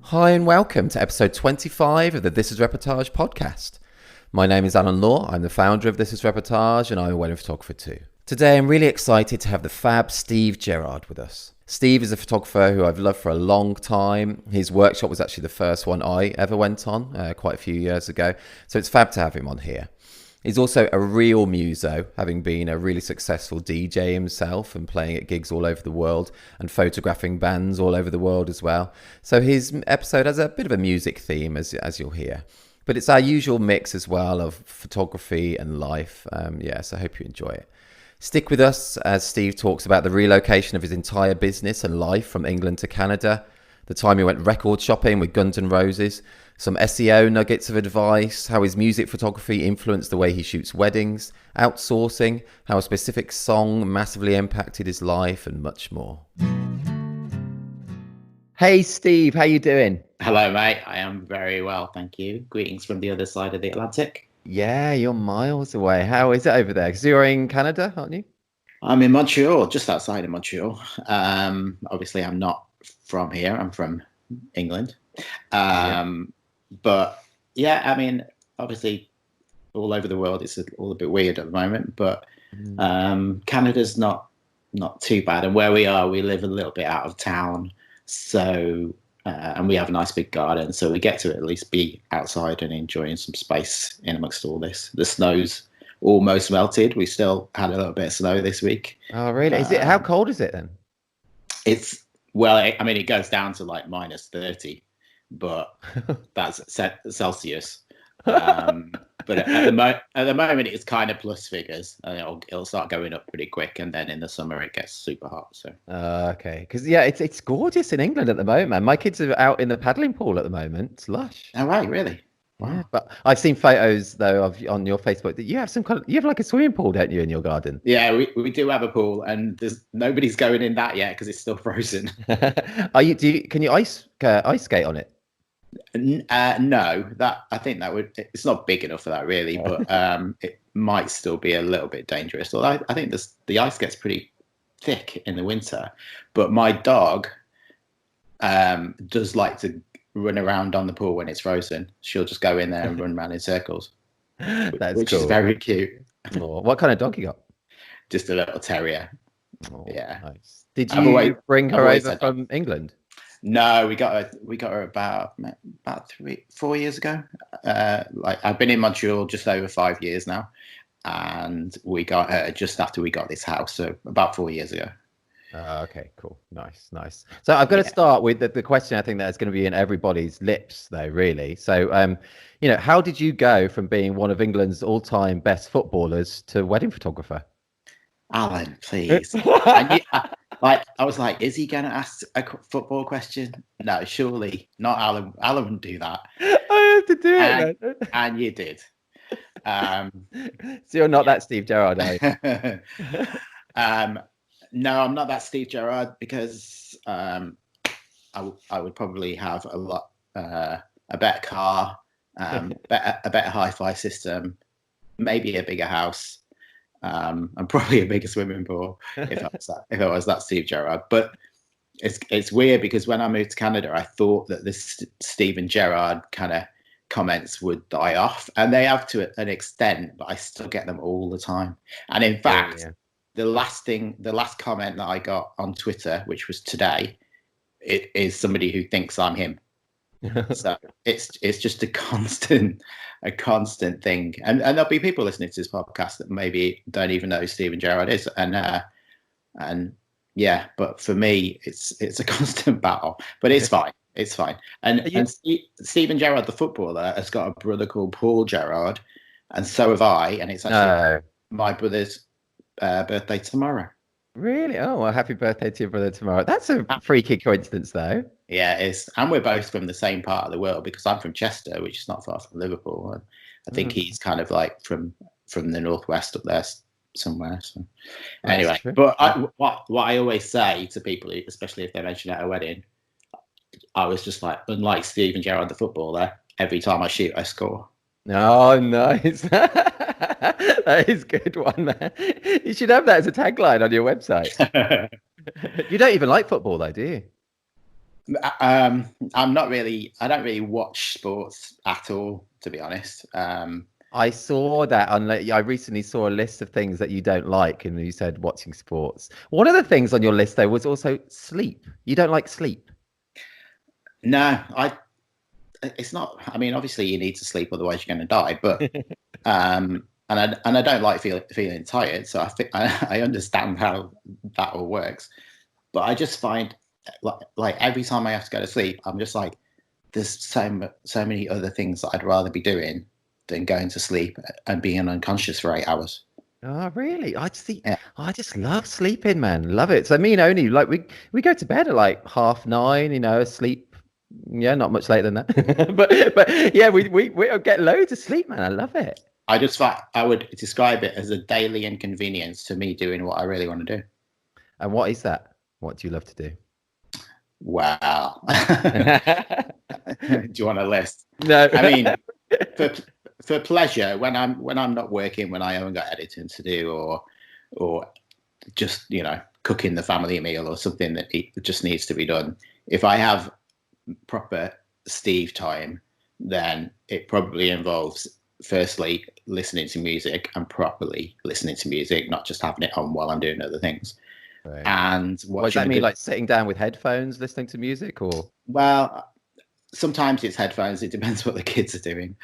Hi and welcome to episode 25 of the This Is Reportage podcast. My name is Alan Law, I'm the founder of This Is Reportage and I'm a wedding photographer too. Today I'm really excited to have the fab Steve Gerrard with us. Steve is a photographer who I've loved for a long time. His workshop was actually the first one I ever went on quite a few years ago, so it's fab to have him on here. He's also a real muso, having been a really successful DJ himself and playing at gigs all over the world and photographing bands all over the world as well. So his episode has a bit of a music theme, as you'll hear. But it's our usual mix as well of photography and life. So I hope you enjoy it. Stick with us as Steve talks about the relocation of his entire business and life from England to Canada, the time he went record shopping with Guns N' Roses, some SEO nuggets of advice, how his music photography influenced the way he shoots weddings, outsourcing, how a specific song massively impacted his life, and much more. Hey Steve, how you doing? Hello, mate. I am very well, thank you. Greetings from the other side of the Atlantic. Yeah, you're miles away. How is it over there? Because you're in Canada, aren't you? I'm in Montreal, just outside of Montreal. Obviously, I'm not from here. I'm from England. But yeah, I mean, obviously, all over the world, it's all a bit weird at the moment. But Canada's not too bad. And where we are, we live a little bit out of town. So, and we have a nice big garden. So we get to at least be outside and enjoying some space in amongst all this. The snow's almost melted. We still had a little bit of snow this week. Oh, really? How cold is it then? It goes down to like minus 30, but that's Celsius. But at the moment, it's kind of plus figures, and it'll start going up pretty quick, and then in the summer it gets super hot. So okay, because it's gorgeous in England at the moment, man. My kids are out in the paddling pool at the moment. It's lush. Oh, right, really? Wow. Yeah, but I've seen photos though on your Facebook that you have like a swimming pool, don't you, in your garden? Yeah, we do have a pool, and nobody's going in that yet because it's still frozen. Can you ice skate on it? No, I think it's not big enough for that really, but it might still be a little bit dangerous. Although I think the ice gets pretty thick in the winter. But my dog does like to run around on the pool when it's frozen. She'll just go in there and run around in circles, which cool. is very cute. Oh, what kind of dog you got? Just a little terrier. Oh, yeah. Nice. Did you bring her over from England? No, we got her about 4 years ago. I've been in Montreal just over 5 years now, and we got her just after we got this house, so about 4 years ago. Okay, cool, nice. So I've got to start with the question I think that's going to be in everybody's lips, though, really. So, how did you go from being one of England's all-time best footballers to wedding photographer? Alan, please. I was like, is he going to ask a football question? No, surely not. Alan wouldn't do that. I have to do it, and you did. So you're not that Steve Gerrard, are you? No, I'm not that Steve Gerrard because I would probably have a better car, a better hi-fi system, maybe a bigger house. And probably a bigger swimming pool if I was that Steve Gerrard. But it's weird because when I moved to Canada, I thought that this Steven Gerrard kind of comments would die off, and they have to an extent, but I still get them all the time. And in fact, the last comment that I got on Twitter, which was today, it is somebody who thinks I'm him. So it's just a constant thing, and there'll be people listening to this podcast that maybe don't even know who Steven Gerrard is, and yeah, but for me it's a constant battle, but it's fine. And Steven Gerrard, the footballer, has got a brother called Paul Gerrard, and so have I, and it's actually my brother's birthday tomorrow. Really? Oh, well, happy birthday to your brother tomorrow. That's a freaky coincidence, though. Yeah, it is. And we're both from the same part of the world because I'm from Chester, which is not far from Liverpool. And I think he's kind of like from the northwest up there somewhere. So anyway, but what I always say to people, especially if they mention at a wedding, I was just like, unlike Steven Gerrard, the footballer, every time I shoot, I score. Oh, nice. That is a good one, man. You should have that as a tagline on your website. You don't even like football, though, do you? I'm not really. I don't really watch sports at all, to be honest. I saw that on. I recently saw a list of things that you don't like, and you said watching sports. One of the things on your list though was also sleep. You don't like sleep. No, it's not. I mean, obviously you need to sleep, otherwise you're going to die. But and I don't like feeling tired, so I understand how that all works. But I just find like every time I have to go to sleep, I'm just like, there's so many other things that I'd rather be doing than going to sleep and being unconscious for 8 hours. Oh, really? I just think Yeah, I just love sleeping, man. Love it. So me and Oni, like we go to bed at like 9:30, sleep. Yeah, not much later than that. But yeah, we get loads of sleep, man. I love it. I just thought I would describe it as a daily inconvenience to me doing what I really want to do. And what is that? What do you love to do? Wow. Do you want a list? No. I mean, for pleasure, when I'm not working, when I haven't got editing to do, or just cooking the family meal or something that just needs to be done. If I have proper Steve time, then it probably involves firstly listening to music and properly listening to music, not just having it on while I'm doing other things. Right. And what does that mean? Like sitting down with headphones, listening to music, or? Well, sometimes it's headphones. It depends what the kids are doing.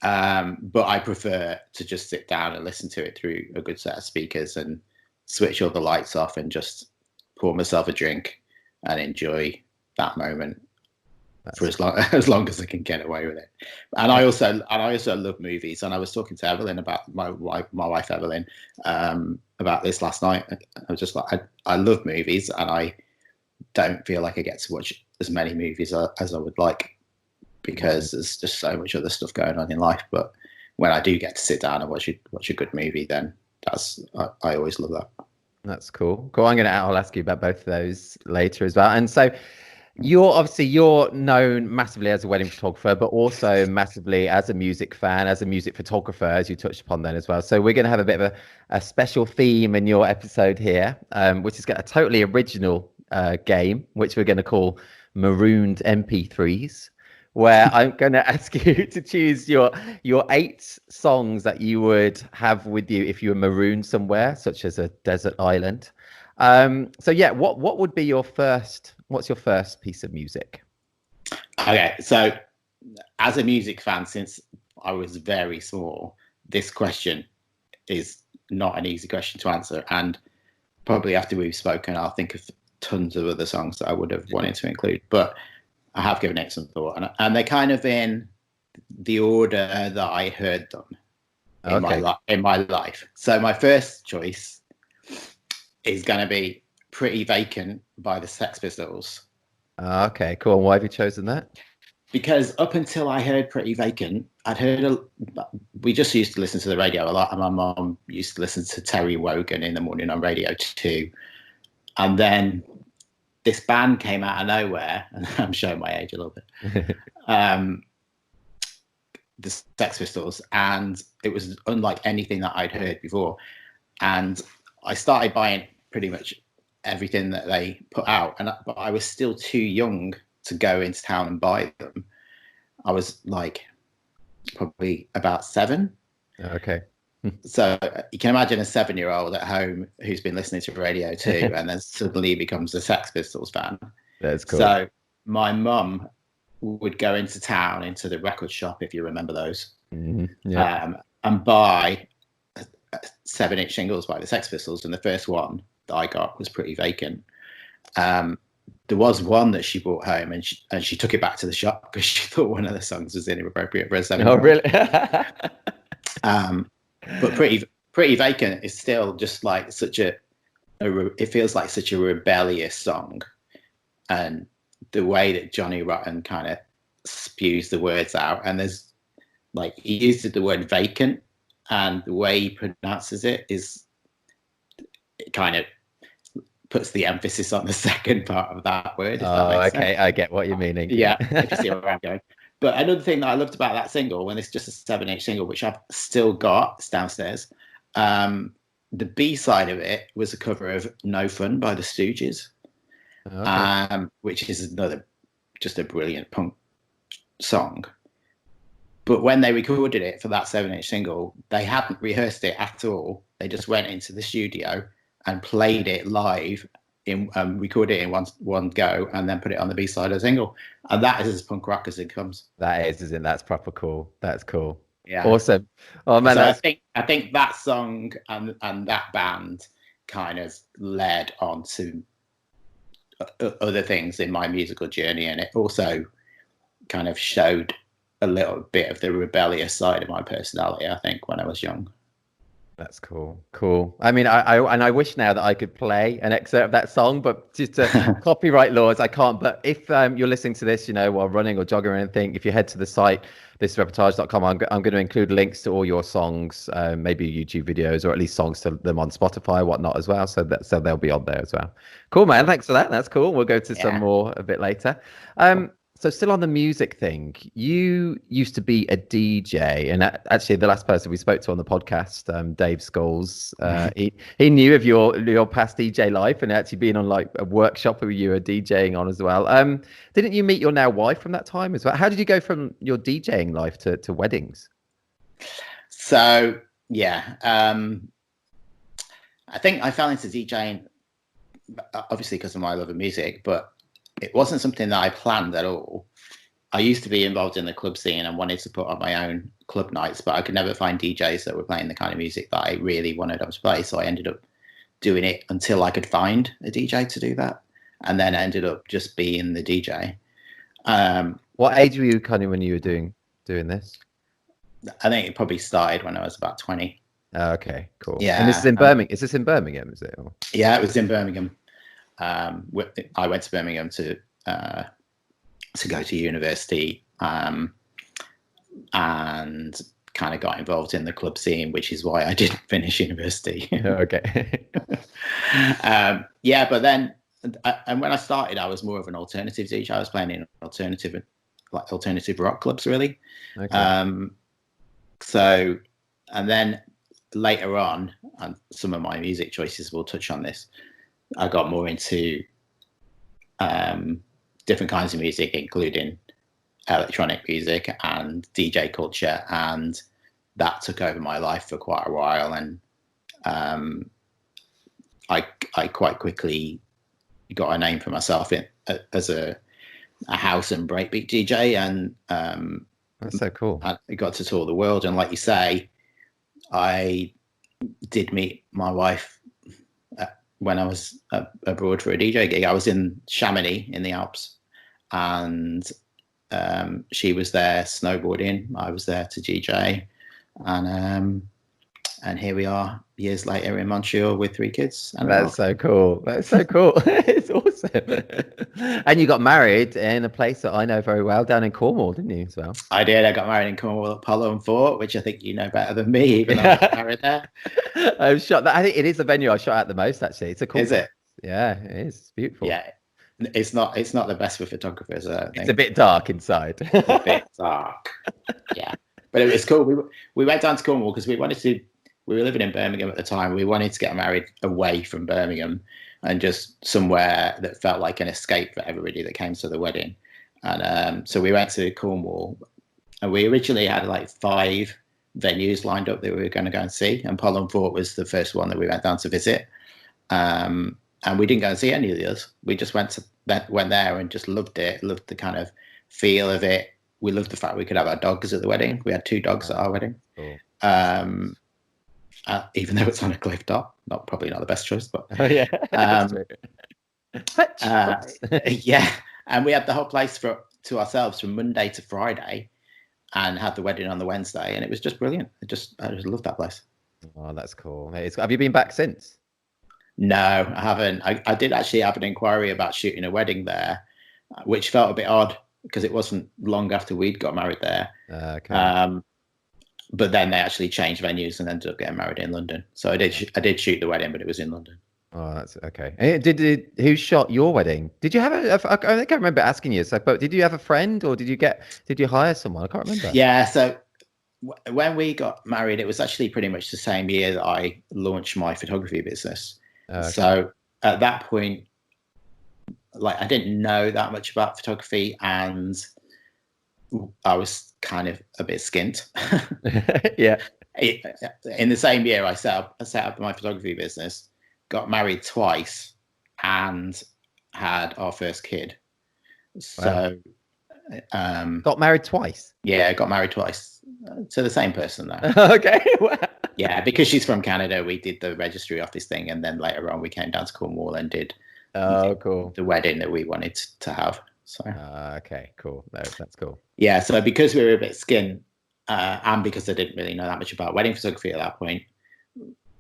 But I prefer to just sit down and listen to it through a good set of speakers and switch all the lights off and just pour myself a drink and enjoy that moment. That's for as long as I can get away with it. And I also love movies. And I was talking to Evelyn about my wife Evelyn about this last night. I was just like, I love movies, and I don't feel like I get to watch as many movies as I would like, because there's just so much other stuff going on in life. But when I do get to sit down and watch a good movie, then I always love that. That's cool. Cool. I'll ask you about both of those later as well. And so you're known massively as a wedding photographer, but also massively as a music fan, as a music photographer, as you touched upon then as well. So we're going to have a bit of a special theme in your episode here, which is a totally original game, which we're going to call Marooned Mp3s, where I'm going to ask you to choose your 8 songs that you would have with you if you were marooned somewhere, such as a desert island. So yeah, what would be what's your first piece of music? Okay, so as a music fan, since I was very small, this question is not an easy question to answer. And probably after we've spoken, I'll think of tons of other songs that I would have wanted to include. But I have given it some thought, and they're kind of in the order that I heard them in my life. So my first choice is going to be Pretty Vacant by the Sex Pistols. Okay, cool. And why have you chosen that? Because up until I heard Pretty Vacant, we just used to listen to the radio a lot, and my mom used to listen to Terry Wogan in the morning on Radio 2. And then this band came out of nowhere, and I'm showing my age a little bit, the Sex Pistols, and it was unlike anything that I'd heard before. And I started buying pretty much everything that they put out, but I was still too young to go into town and buy them. I was like probably about 7. Okay. So you can imagine a 7-year-old at home who's been listening to Radio 2 and then suddenly becomes a Sex Pistols fan. That's cool. So my mum would go into town, into the record shop, if you remember those, and buy 7-inch singles by the Sex Pistols. And the first one that I got was Pretty Vacant. There was one that she brought home, and she took it back to the shop because she thought one of the songs was inappropriate for a 7-year-old. Oh, really? But Pretty Vacant is still just like it feels like such a rebellious song, and the way that Johnny Rotten kind of spews the words out, and there's like he uses the word vacant, and the way he pronounces it kind of puts the emphasis on the second part of that word. Oh, okay, I get what you're meaning. Yeah, I can see where I'm going. But another thing that I loved about that single, when it's just a 7-inch single, which I've still got, it's downstairs, the B-side of it was a cover of No Fun by the Stooges, which is another just a brilliant punk song. But when they recorded it for that 7-inch single, they hadn't rehearsed it at all. They just went into the studio and played it live, recorded it in one go, and then put it on the B-side of the single. And that is as punk rock as it comes. That is, isn't it? That's proper cool. That's cool. Yeah. Awesome. Oh man, so I think that song and that band kind of led on to other things in my musical journey, and it also kind of showed a little bit of the rebellious side of my personality, I think, when I was young. That's cool. I mean, I wish now that I could play an excerpt of that song, but due to copyright laws, I can't. But if you're listening to this, while running or jogging or anything, if you head to the site, thisisreportage.com, I'm going to include links to all your songs, maybe YouTube videos, or at least songs to them on Spotify or whatnot as well. So they'll be on there as well. Cool, man. Thanks for that. That's cool. We'll go to some more a bit later. So still on the music thing, you used to be a DJ, and actually the last person we spoke to on the podcast, Dave Scholes, he knew of your past DJ life and actually being on like a workshop where you were DJing on as well. Didn't you meet your now wife from that time as well? How did you go from your DJing life to weddings? So yeah, I think I fell into DJing obviously because of my love of music, but it wasn't something that I planned at all. I used to be involved in the club scene and wanted to put on my own club nights, but I could never find DJs that were playing the kind of music that I really wanted them to play. So I ended up doing it until I could find a DJ to do that. And then I ended up just being the DJ. What age were you kind of when you were doing this? I think it probably started when I was about 20. Oh, okay, cool. Yeah. And this is in Birmingham. Is this in Birmingham, is it? Or? Yeah, it was in Birmingham. I went to Birmingham to go to university, and kind of got involved in the club scene, which is why I didn't finish university. Okay. Yeah, but then, and when I started, I was more of an alternative DJ. I was playing in alternative rock clubs, really. Okay. So, and then later on, and some of my music choices will touch on this, I got more into different kinds of music, including electronic music and DJ culture, and that took over my life for quite a while. And I quite quickly got a name for myself as a house and breakbeat DJ, and that's so cool. I got to tour the world, and like you say, I did meet my wife when I was abroad for a DJ gig. I was in Chamonix in the Alps, and she was there snowboarding. I was there to DJ, and here we are years later in Montreal with 3 kids. And that's so cool. That's so cool. It's awesome. And you got married in a place that I know very well, down in Cornwall, didn't you, as well? I did. I got married in Cornwall at Polo and Fort, which I think you know better than me, even though I got married there. I'm shot. I think it is the venue I shot at the most, actually. It's a cool. Is it? Yeah, it is. It's beautiful. Yeah. It's not the best for photographers. I think. It's a bit dark inside. It's a bit dark. Yeah. But it was cool. We went down to Cornwall because we were living in Birmingham at the time. We wanted to get married away from Birmingham and just somewhere that felt like an escape for everybody that came to the wedding. And so we went to Cornwall, and we originally had like 5 venues lined up that we were going to go and see. And Polo and Fort was the first one that we went down to visit. And we didn't go and see any of the others. We just went there and just loved it, loved the kind of feel of it. We loved the fact we could have our dogs at the wedding. We had 2 dogs at our wedding. Cool. Even though it's on a cliff top, probably not the best choice, but yeah. Yeah. And we had the whole place to ourselves from Monday to Friday, and had the wedding on the Wednesday, and it was just brilliant. I just loved that place. Oh, that's cool. Have you been back since? No, I haven't. I did actually have an inquiry about shooting a wedding there, which felt a bit odd because it wasn't long after we'd got married there. Okay. But then they actually changed venues and ended up getting married in London. So I did shoot the wedding, but it was in London. Oh, that's okay. Who shot your wedding? Did you have I can't remember asking you. So, but did you have a friend, or did you hire someone? I can't remember. Yeah. So when we got married, it was actually pretty much the same year that I launched my photography business. Okay. So at that point, like I didn't know that much about photography, and I was kind of a bit skint. Yeah. In the same year, I set up my photography business, got married twice, and had our first kid. So, got married twice. Yeah, I got married twice to the same person though. Okay. Yeah, because she's from Canada, we did the registry office thing, and then later on we came down to Cornwall and did cool, the wedding that we wanted to have. So okay, cool. No, that's cool. Yeah, so because we were a bit skint, and because I didn't really know that much about wedding photography at that point,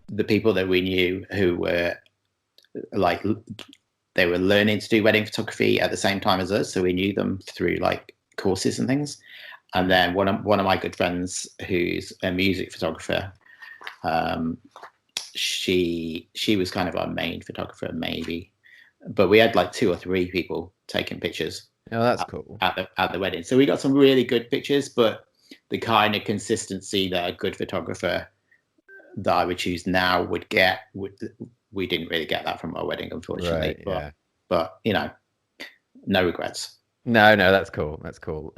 the people that we knew who were like, they were learning to do wedding photography at the same time as us, so we knew them through like courses and things. And then one of my good friends, who's a music photographer, she was kind of our main photographer, maybe, but we had like 2 or 3 people taking pictures. Oh, that's cool. At the wedding, so we got some really good pictures, but the kind of consistency that a good photographer that I would choose now would get, we didn't really get that from our wedding, unfortunately. Right, but you know, no regrets. No, that's cool. That's cool.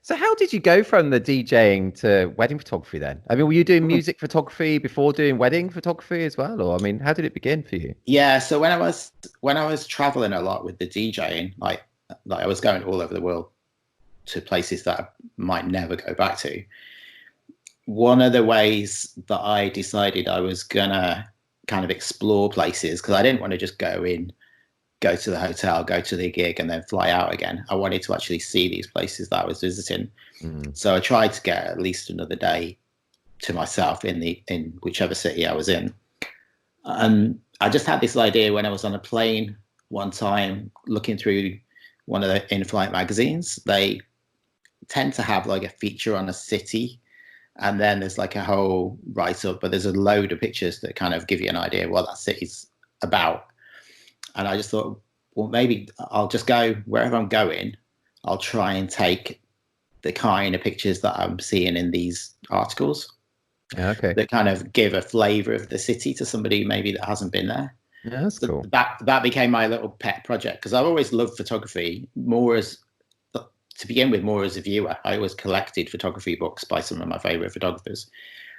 So how did you go from the DJing to wedding photography then? I mean, were you doing music photography before doing wedding photography as well? Or, I mean, how did it begin for you? Yeah, so when I was traveling a lot with the DJing, like I was going all over the world to places that I might never go back to. One of the ways that I decided I was gonna kind of explore places, because I didn't want to just go to the hotel, go to the gig, and then fly out again. I wanted to actually see these places that I was visiting. So I tried to get at least another day to myself in whichever city I was in. And I just had this idea when I was on a plane one time, looking through one of the in-flight magazines. They tend to have like a feature on a city, and then there's like a whole write-up, but there's a load of pictures that kind of give you an idea of what that city's about. And I just thought, well, maybe I'll just go wherever I'm going. I'll try and take the kind of pictures that I'm seeing in these articles. Okay. That kind of give a flavor of the city to somebody maybe that hasn't been there. Yeah, that's cool. That became my little pet project, because I've always loved photography, more as a viewer. I always collected photography books by some of my favorite photographers,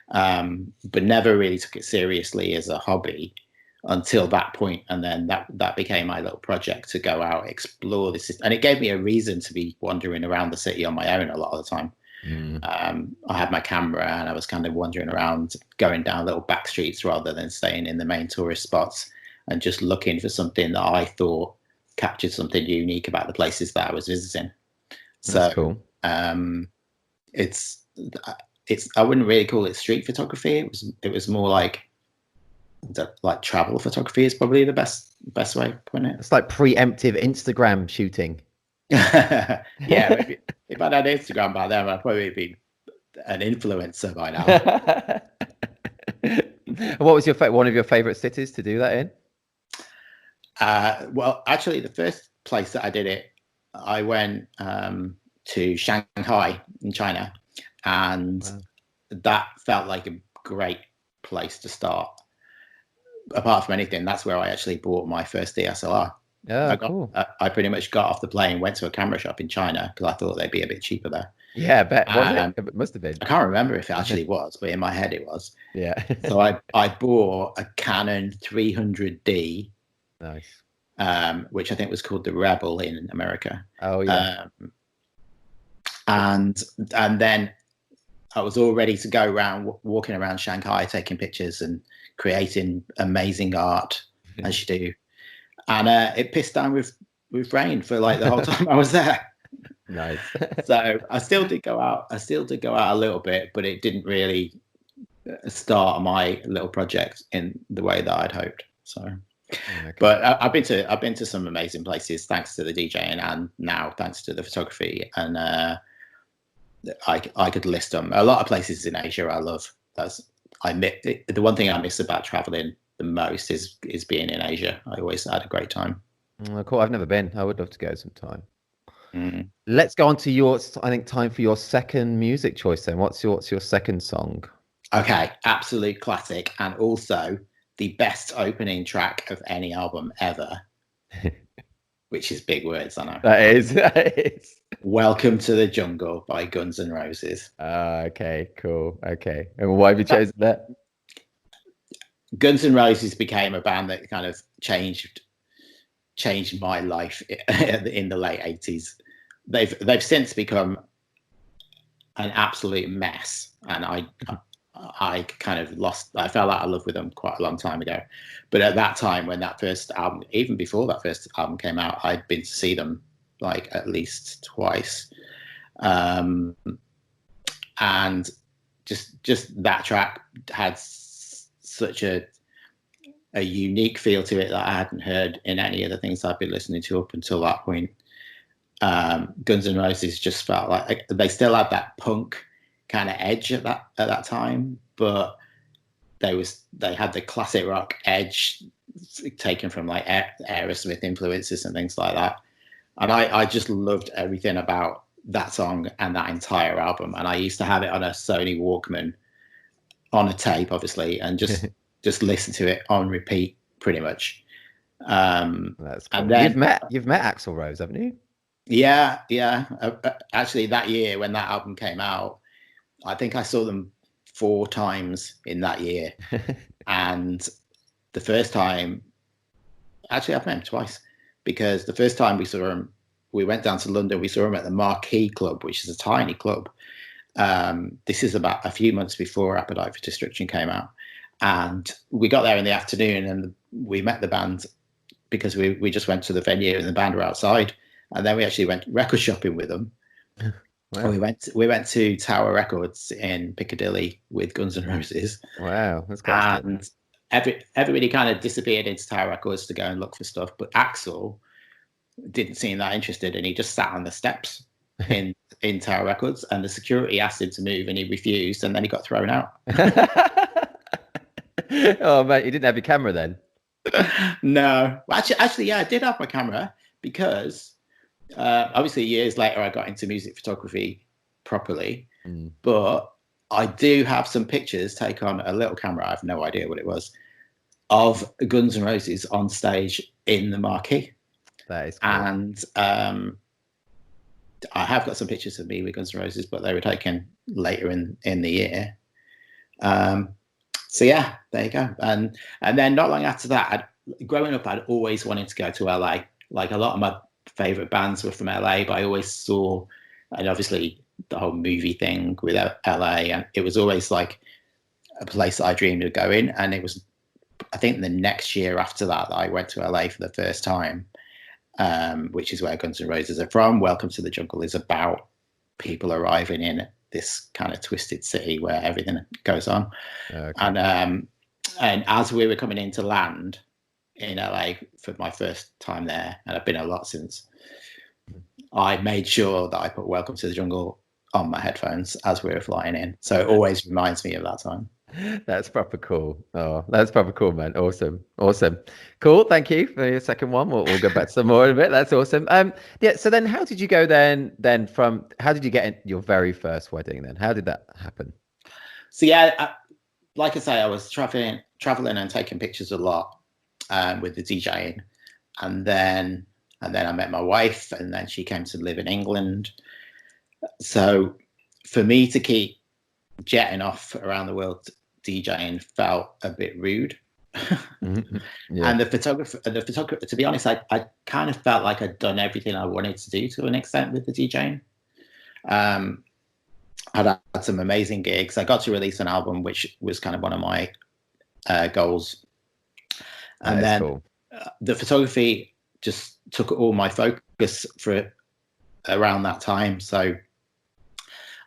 but never really took it seriously as a hobby until that point. And then that became my little project to go out, explore this, and it gave me a reason to be wandering around the city on my own a lot of the time. I had my camera and I was kind of wandering around, going down little back streets rather than staying in the main tourist spots, and just looking for something that I thought captured something unique about the places that I was visiting. So that's cool. It's I wouldn't really call it street photography. It was more like travel photography is probably the best way of putting it. It's like preemptive Instagram shooting. Yeah, if I'd had Instagram by then, I'd probably be an influencer by now. What was one of your favorite cities to do that in? Well, actually, the first place that I did it, I went to Shanghai in China, and that felt like a great place to start. Apart from anything, that's where I actually bought my first DSLR. Oh, cool. I pretty much got off the plane, went to a camera shop in China because I thought they'd be a bit cheaper there. Yeah, I bet. Was it? It must have been. I can't remember if it actually was, but in my head it was. Yeah. So I bought a Canon 300D. Nice. Which I think was called the Rebel in America. Oh yeah. And then I was all ready to go around, walking around Shanghai, taking pictures and creating amazing art as you do. And it pissed down with rain for like the whole time I was there. Nice. So I still did go out. A little bit, but it didn't really start my little project in the way that I'd hoped. So, okay. But I've been to some amazing places thanks to the DJing, and now thanks to the photography. And I could list them. A lot of places in Asia I love. The one thing I miss about traveling the most is being in Asia. I always had a great time. Cool. I've never been. I would love to go sometime. Let's go on to time for your second music choice then. What's your second song? Okay, absolute classic, and also the best opening track of any album ever, which is big words, I know. That is. That is. Welcome to the Jungle by Guns N' Roses. Okay, cool. Okay. And why have you chosen that? Guns N' Roses became a band that kind of changed my life in the late 80s. They've since become an absolute mess, and I kind of I fell out of love with them quite a long time ago. But at that time, when that first album, even before that first album came out, I'd been to see them like at least twice. And just that track had such a unique feel to it that I hadn't heard in any of the things I'd been listening to up until that point. Guns N' Roses just felt like they still had that punk kind of edge at that time, but they had the classic rock edge taken from like Aerosmith influences and things like that. And I just loved everything about that song and that entire album. And I used to have it on a Sony Walkman on a tape, obviously, and just listen to it on repeat pretty much. That's cool. And then you've met Axl Rose, haven't you? Yeah. Actually, that year when that album came out, I think I saw them 4 times in that year. And the first time, actually, I've met him twice, because the first time we saw him, we went down to London. We saw him at the Marquee Club, which is a tiny club. This is about a few months before Appetite for Destruction came out. And we got there in the afternoon, and we met the band because we just went to the venue and the band were outside. And then we actually went record shopping with them. Wow. We went to Tower Records in Piccadilly with Guns N' Roses. Wow, that's quite and everybody kind of disappeared into Tower Records to go and look for stuff, but Axl didn't seem that interested, and he just sat on the steps in Tower Records, and the security asked him to move, and he refused, and then he got thrown out. Oh mate, you didn't have your camera then? No, actually, yeah, I did have my camera, because obviously years later I got into music photography properly, but I do have some pictures taken on a little camera. I have no idea what it was, of Guns N' Roses on stage in the Marquee. That is cool. And I have got some pictures of me with Guns N' Roses, but they were taken later in the year. So yeah, there you go. And then not long after that, growing up, I'd always wanted to go to LA. Like, a lot of my favorite bands were from LA, but I always saw, and obviously the whole movie thing with LA, and it was always like a place that I dreamed of going. And it was, I think, the next year after that I went to LA for the first time, which is where Guns N' Roses are from. Welcome to the Jungle is about people arriving in this kind of twisted city where everything goes on. Okay. And as we were coming into land in LA for my first time there, and I've been a lot since, I made sure that I put Welcome to the Jungle on my headphones as we were flying in. So it always reminds me of that time. That's proper cool. Oh, that's proper cool, man. Awesome. Cool. Thank you for your second one. We'll go back to some more in a bit. That's awesome. Yeah. So then how did you go then from, how did you get in your very first wedding then? How did that happen? So yeah, like I say, I was traveling and taking pictures a lot with the DJing. And then I met my wife, and then she came to live in England. So for me to keep jetting off around the world DJing felt a bit rude. Mm-hmm. Yeah. And the photographer, to be honest, I kind of felt like I'd done everything I wanted to do to an extent with the DJing. I'd had some amazing gigs. I got to release an album, which was kind of one of my goals. And then cool. The photography just took all my focus for around that time. So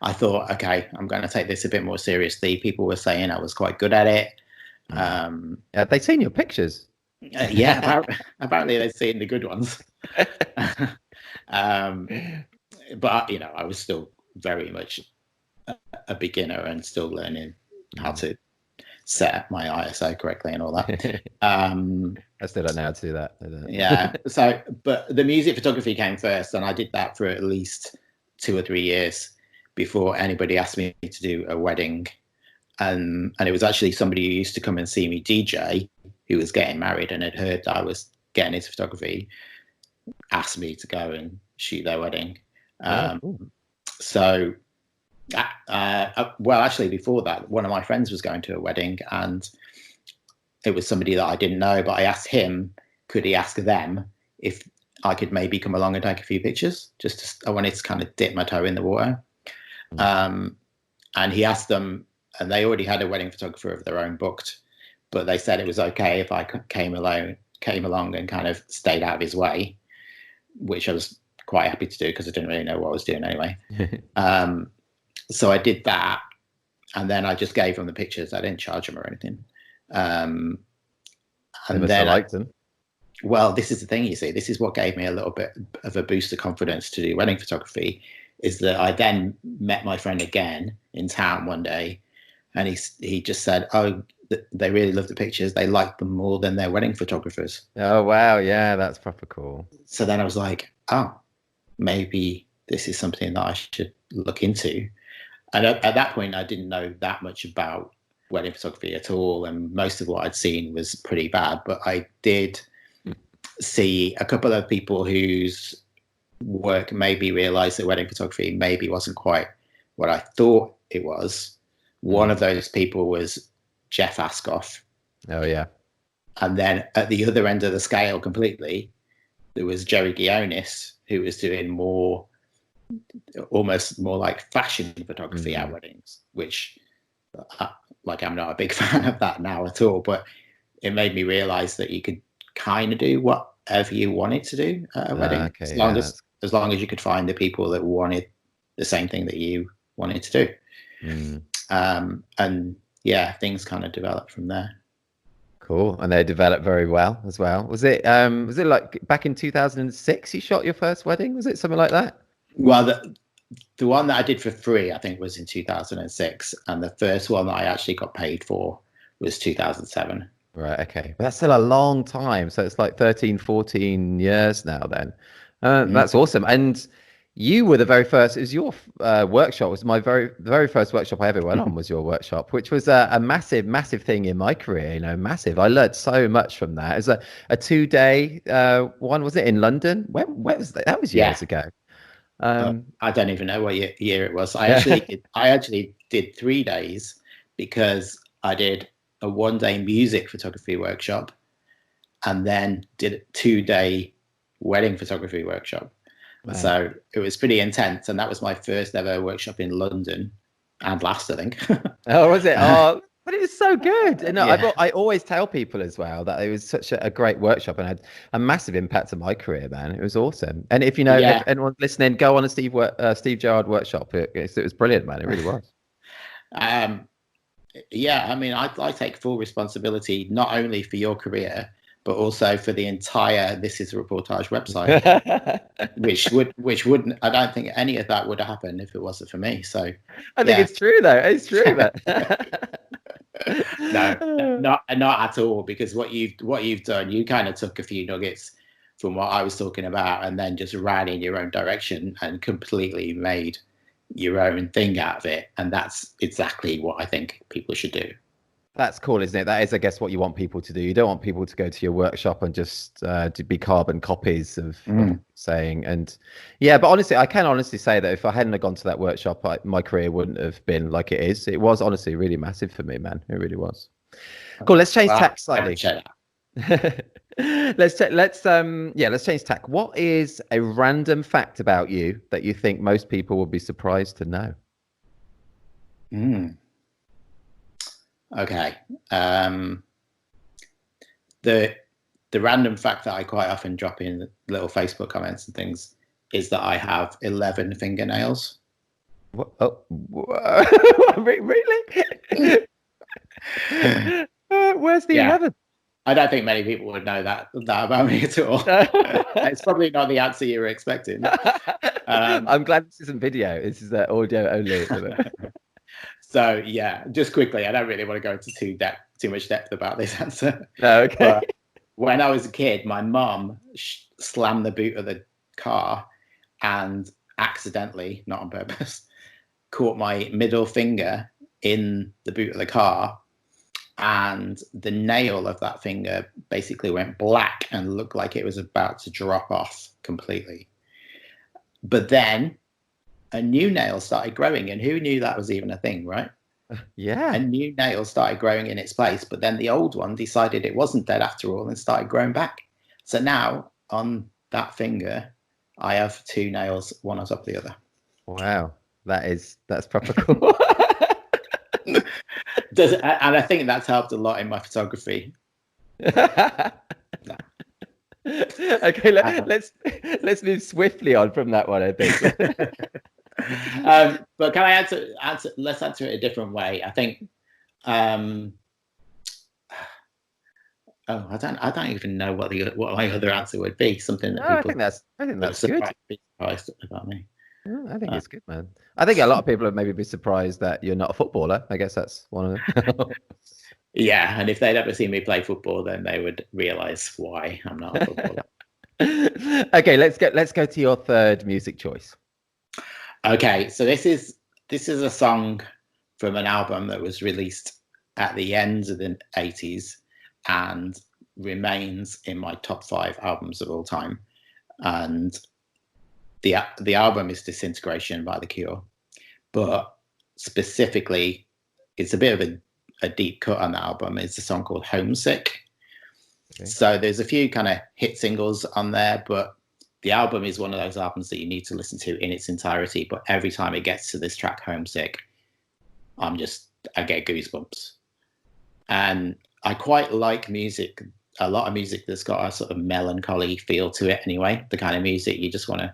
I thought, okay, I'm going to take this a bit more seriously. People were saying I was quite good at it. They've seen your pictures. Yeah, apparently they've seen the good ones. But, you know, I was still very much a beginner and still learning how to set up my ISO correctly and all that. I still don't know how to do that. Yeah. So, but the music photography came first, and I did that for at least 2 or 3 years before anybody asked me to do a wedding. And it was actually somebody who used to come and see me DJ, who was getting married and had heard that I was getting into photography, asked me to go and shoot their wedding. Yeah, cool. So, well, actually, before that, one of my friends was going to a wedding, and it was somebody that I didn't know, but I asked him, could he ask them if I could maybe come along and take a few pictures? I wanted to kind of dip my toe in the water. And he asked them, and they already had a wedding photographer of their own booked, but they said it was okay if I came along and kind of stayed out of his way, which I was quite happy to do because I didn't really know what I was doing anyway. So I did that, and then I just gave them the pictures. I didn't charge them or anything. And then I liked them. Well, this is the thing, you see. This is what gave me a little bit of a boost of confidence to do wedding photography, is that I then met my friend again in town one day, and he just said, oh, they really love the pictures. They like them more than their wedding photographers. Oh, wow. Yeah, that's proper cool. So then I was like, oh, maybe this is something that I should look into. And at that point, I didn't know that much about wedding photography at all. And most of what I'd seen was pretty bad. But I did see a couple of people whose work made me realize that wedding photography maybe wasn't quite what I thought it was. One of those people was Jeff Askoff. Oh, yeah. And then at the other end of the scale completely, there was Jerry Guionis, who was doing almost more like fashion photography at weddings, which I'm not a big fan of that now at all, but it made me realize that you could kind of do whatever you wanted to do at a wedding, as long as you could find the people that wanted the same thing that you wanted to do. And yeah, things kind of developed from there. Cool. And they developed very well as well. Was it like back in 2006 you shot your first wedding? Was it something like that? Well, the one that I did for free, I think, was in 2006. And the first one that I actually got paid for was 2007. Right. Okay. But that's still a long time. So it's like 13, 14 years now then. That's awesome. And you were the very first, it was your workshop, was the very first workshop I ever went on was your workshop, which was a massive, massive thing in my career, massive. I learned so much from that. It was a 2-day one, was it in London? When was that? That was years ago. I don't even know what year it was. I actually did 3 days because I did a 1-day music photography workshop and then did a 2-day wedding photography workshop. Wow. So it was pretty intense, and that was my first ever workshop in London, and last, I think. Oh, was it? Oh, but it was so good. And I always tell people as well that it was such a great workshop and had a massive impact on my career, man. It was awesome. And if if anyone's listening, go on a Steve Gerrard workshop. It was brilliant, man. It really was. Yeah, I mean, I take full responsibility not only for your career, but also for the entire This Is Reportage website, which wouldn't. I don't think any of that would have happened if it wasn't for me. So I think it's true, though. It's true, but no, not at all. Because what you've done, you kind of took a few nuggets from what I was talking about, and then just ran in your own direction and completely made your own thing out of it. And that's exactly what I think people should do. That's cool, isn't it? That is, I guess, what you want people to do. You don't want people to go to your workshop and just to be carbon copies of saying. And yeah, but honestly, I can honestly say that if I hadn't have gone to that workshop, my career wouldn't have been like it is. It was honestly really massive for me, man. It really was. Cool. Let's change tack slightly. Let's change tack. What is a random fact about you that you think most people would be surprised to know? Okay. The random fact that I quite often drop in little Facebook comments and things is that I have 11 fingernails. What? Oh, really? Where's the 11? I don't think many people would know that about me at all. It's probably not the answer you were expecting. I'm glad this isn't video. This is audio only. So yeah, just quickly, I don't really want to go into too much depth about this answer. Oh, okay. But when I was a kid, my mum slammed the boot of the car and accidentally, not on purpose, caught my middle finger in the boot of the car. and the nail of that finger basically went black and looked like it was about to drop off completely. But then a new nail started growing, and who knew that was even a thing, right? Yeah. A new nail started growing in its place, but then the old one decided it wasn't dead after all and started growing back. So now on that finger, I have two nails, one on top of the other. Wow. That's proper cool. And I think that's helped a lot in my photography. Okay, let's move swiftly on from that one, I think. But can I answer? Let's answer it a different way. I think. I don't even know what my other answer would be. Something that I think that's good. Be surprised about me. I think it's good, man. I think a lot of people would maybe be surprised that you're not a footballer. I guess that's one of them. Yeah, and if they'd ever seen me play football, then they would realise why I'm not a footballer. Okay, let's go to your third music choice. Okay, so this is a song from an album that was released at the end of the 80s and remains in my top 5 albums of all time. And the album is Disintegration by The Cure, but specifically, it's a bit of a deep cut on the album. It's a song called Homesick. Okay. So there's a few kind of hit singles on there, but the album is one of those albums that you need to listen to in its entirety. But every time it gets to this track, Homesick, I get goosebumps. And I quite like music, a lot of music that's got a sort of melancholy feel to it anyway, the kind of music you just want to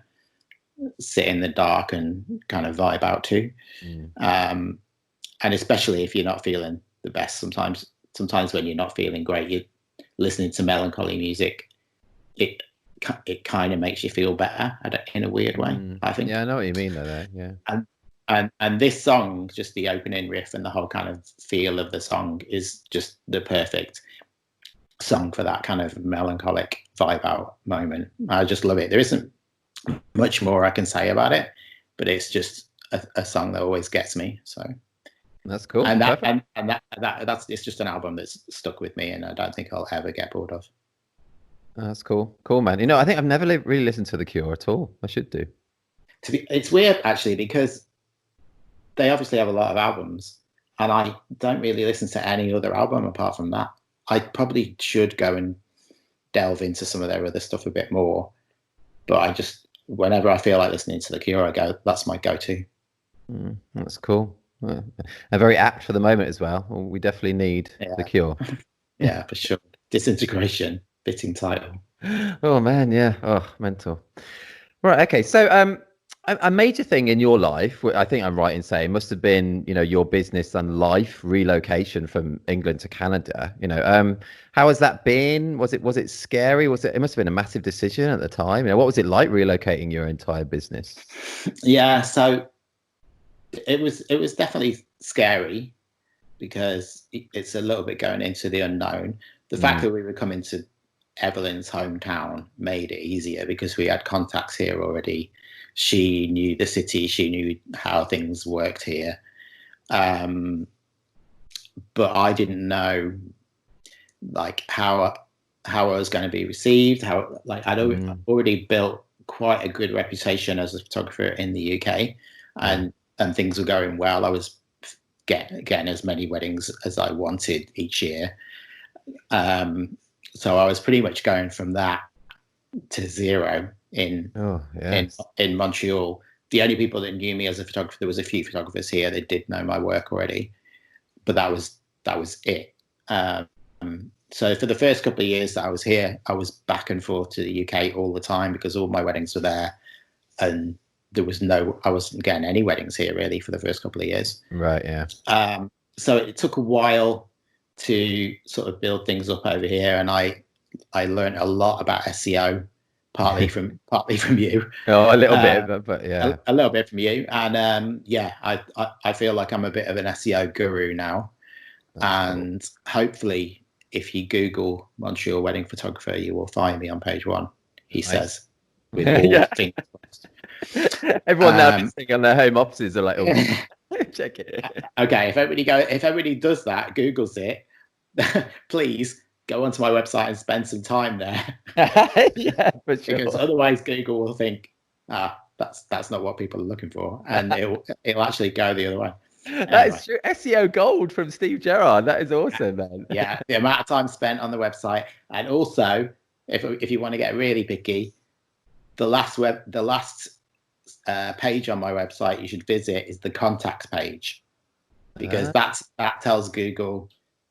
sit in the dark and kind of vibe out to. And especially if you're not feeling the best, sometimes when you're not feeling great, you're listening to melancholy music, it kind of makes you feel better in a weird way, I think. Yeah, I know what you mean though. Yeah. And this song, just the opening riff and the whole kind of feel of the song is just the perfect song for that kind of melancholic vibe out moment. I just love it. There isn't much more I can say about it, but it's just a song that always gets me. So that's cool. And that's it's just an album that's stuck with me, and I don't think I'll ever get bored of. That's cool, man. You know, I think I've never really listened to The Cure at all. I should do. It's weird actually, because they obviously have a lot of albums, and I don't really listen to any other album apart from that. I probably should go and delve into some of their other stuff a bit more, but whenever I feel like listening to The Cure, I go, that's my go-to. That's cool. And very apt for the moment as well. We definitely need The Cure. Yeah, for sure. Disintegration, fitting title. Oh man, yeah. Oh, mental. Right. Okay. So, a major thing in your life, I think I'm right in saying, must have been, your business and life relocation from England to Canada. How has that been? Was it scary? It must have been a massive decision at the time. What was it like relocating your entire business? Yeah. So it was definitely scary, because it's a little bit going into the unknown. The fact that we were coming to Evelyn's hometown made it easier because we had contacts here already. She knew the city, she knew how things worked here. But I didn't know like how I was going to be received, I'd already built quite a good reputation as a photographer in the UK, and things were going well. I was getting as many weddings as I wanted each year. So I was pretty much going from that to zero in Montreal. The only people that knew me as a photographer, there was a few photographers here that did know my work already, but that was it. So for the first couple of years that I was here, I was back and forth to the UK all the time because all my weddings were there, and I wasn't getting any weddings here really for the first couple of years. Right. Yeah. So it took a while to sort of build things up over here, and I learned a lot about SEO, partly from you. Oh, a little bit, but yeah, a little bit from you. And I feel like I'm a bit of an SEO guru now. That's cool. Hopefully, if you Google Montreal wedding photographer, you will find me on page 1. He says, with all things. Everyone now sitting on their home offices are like, oh, check it. Okay, if everybody does that, Googles it, please go onto my website and spend some time there. Yeah, for sure. Because otherwise Google will think, that's not what people are looking for, and it'll actually go the other way. That is true. SEO gold from Steve Gerrard. That is awesome, man. Yeah, the amount of time spent on the website, and also if you want to get really picky, the last page on my website you should visit is the contact page, because that tells Google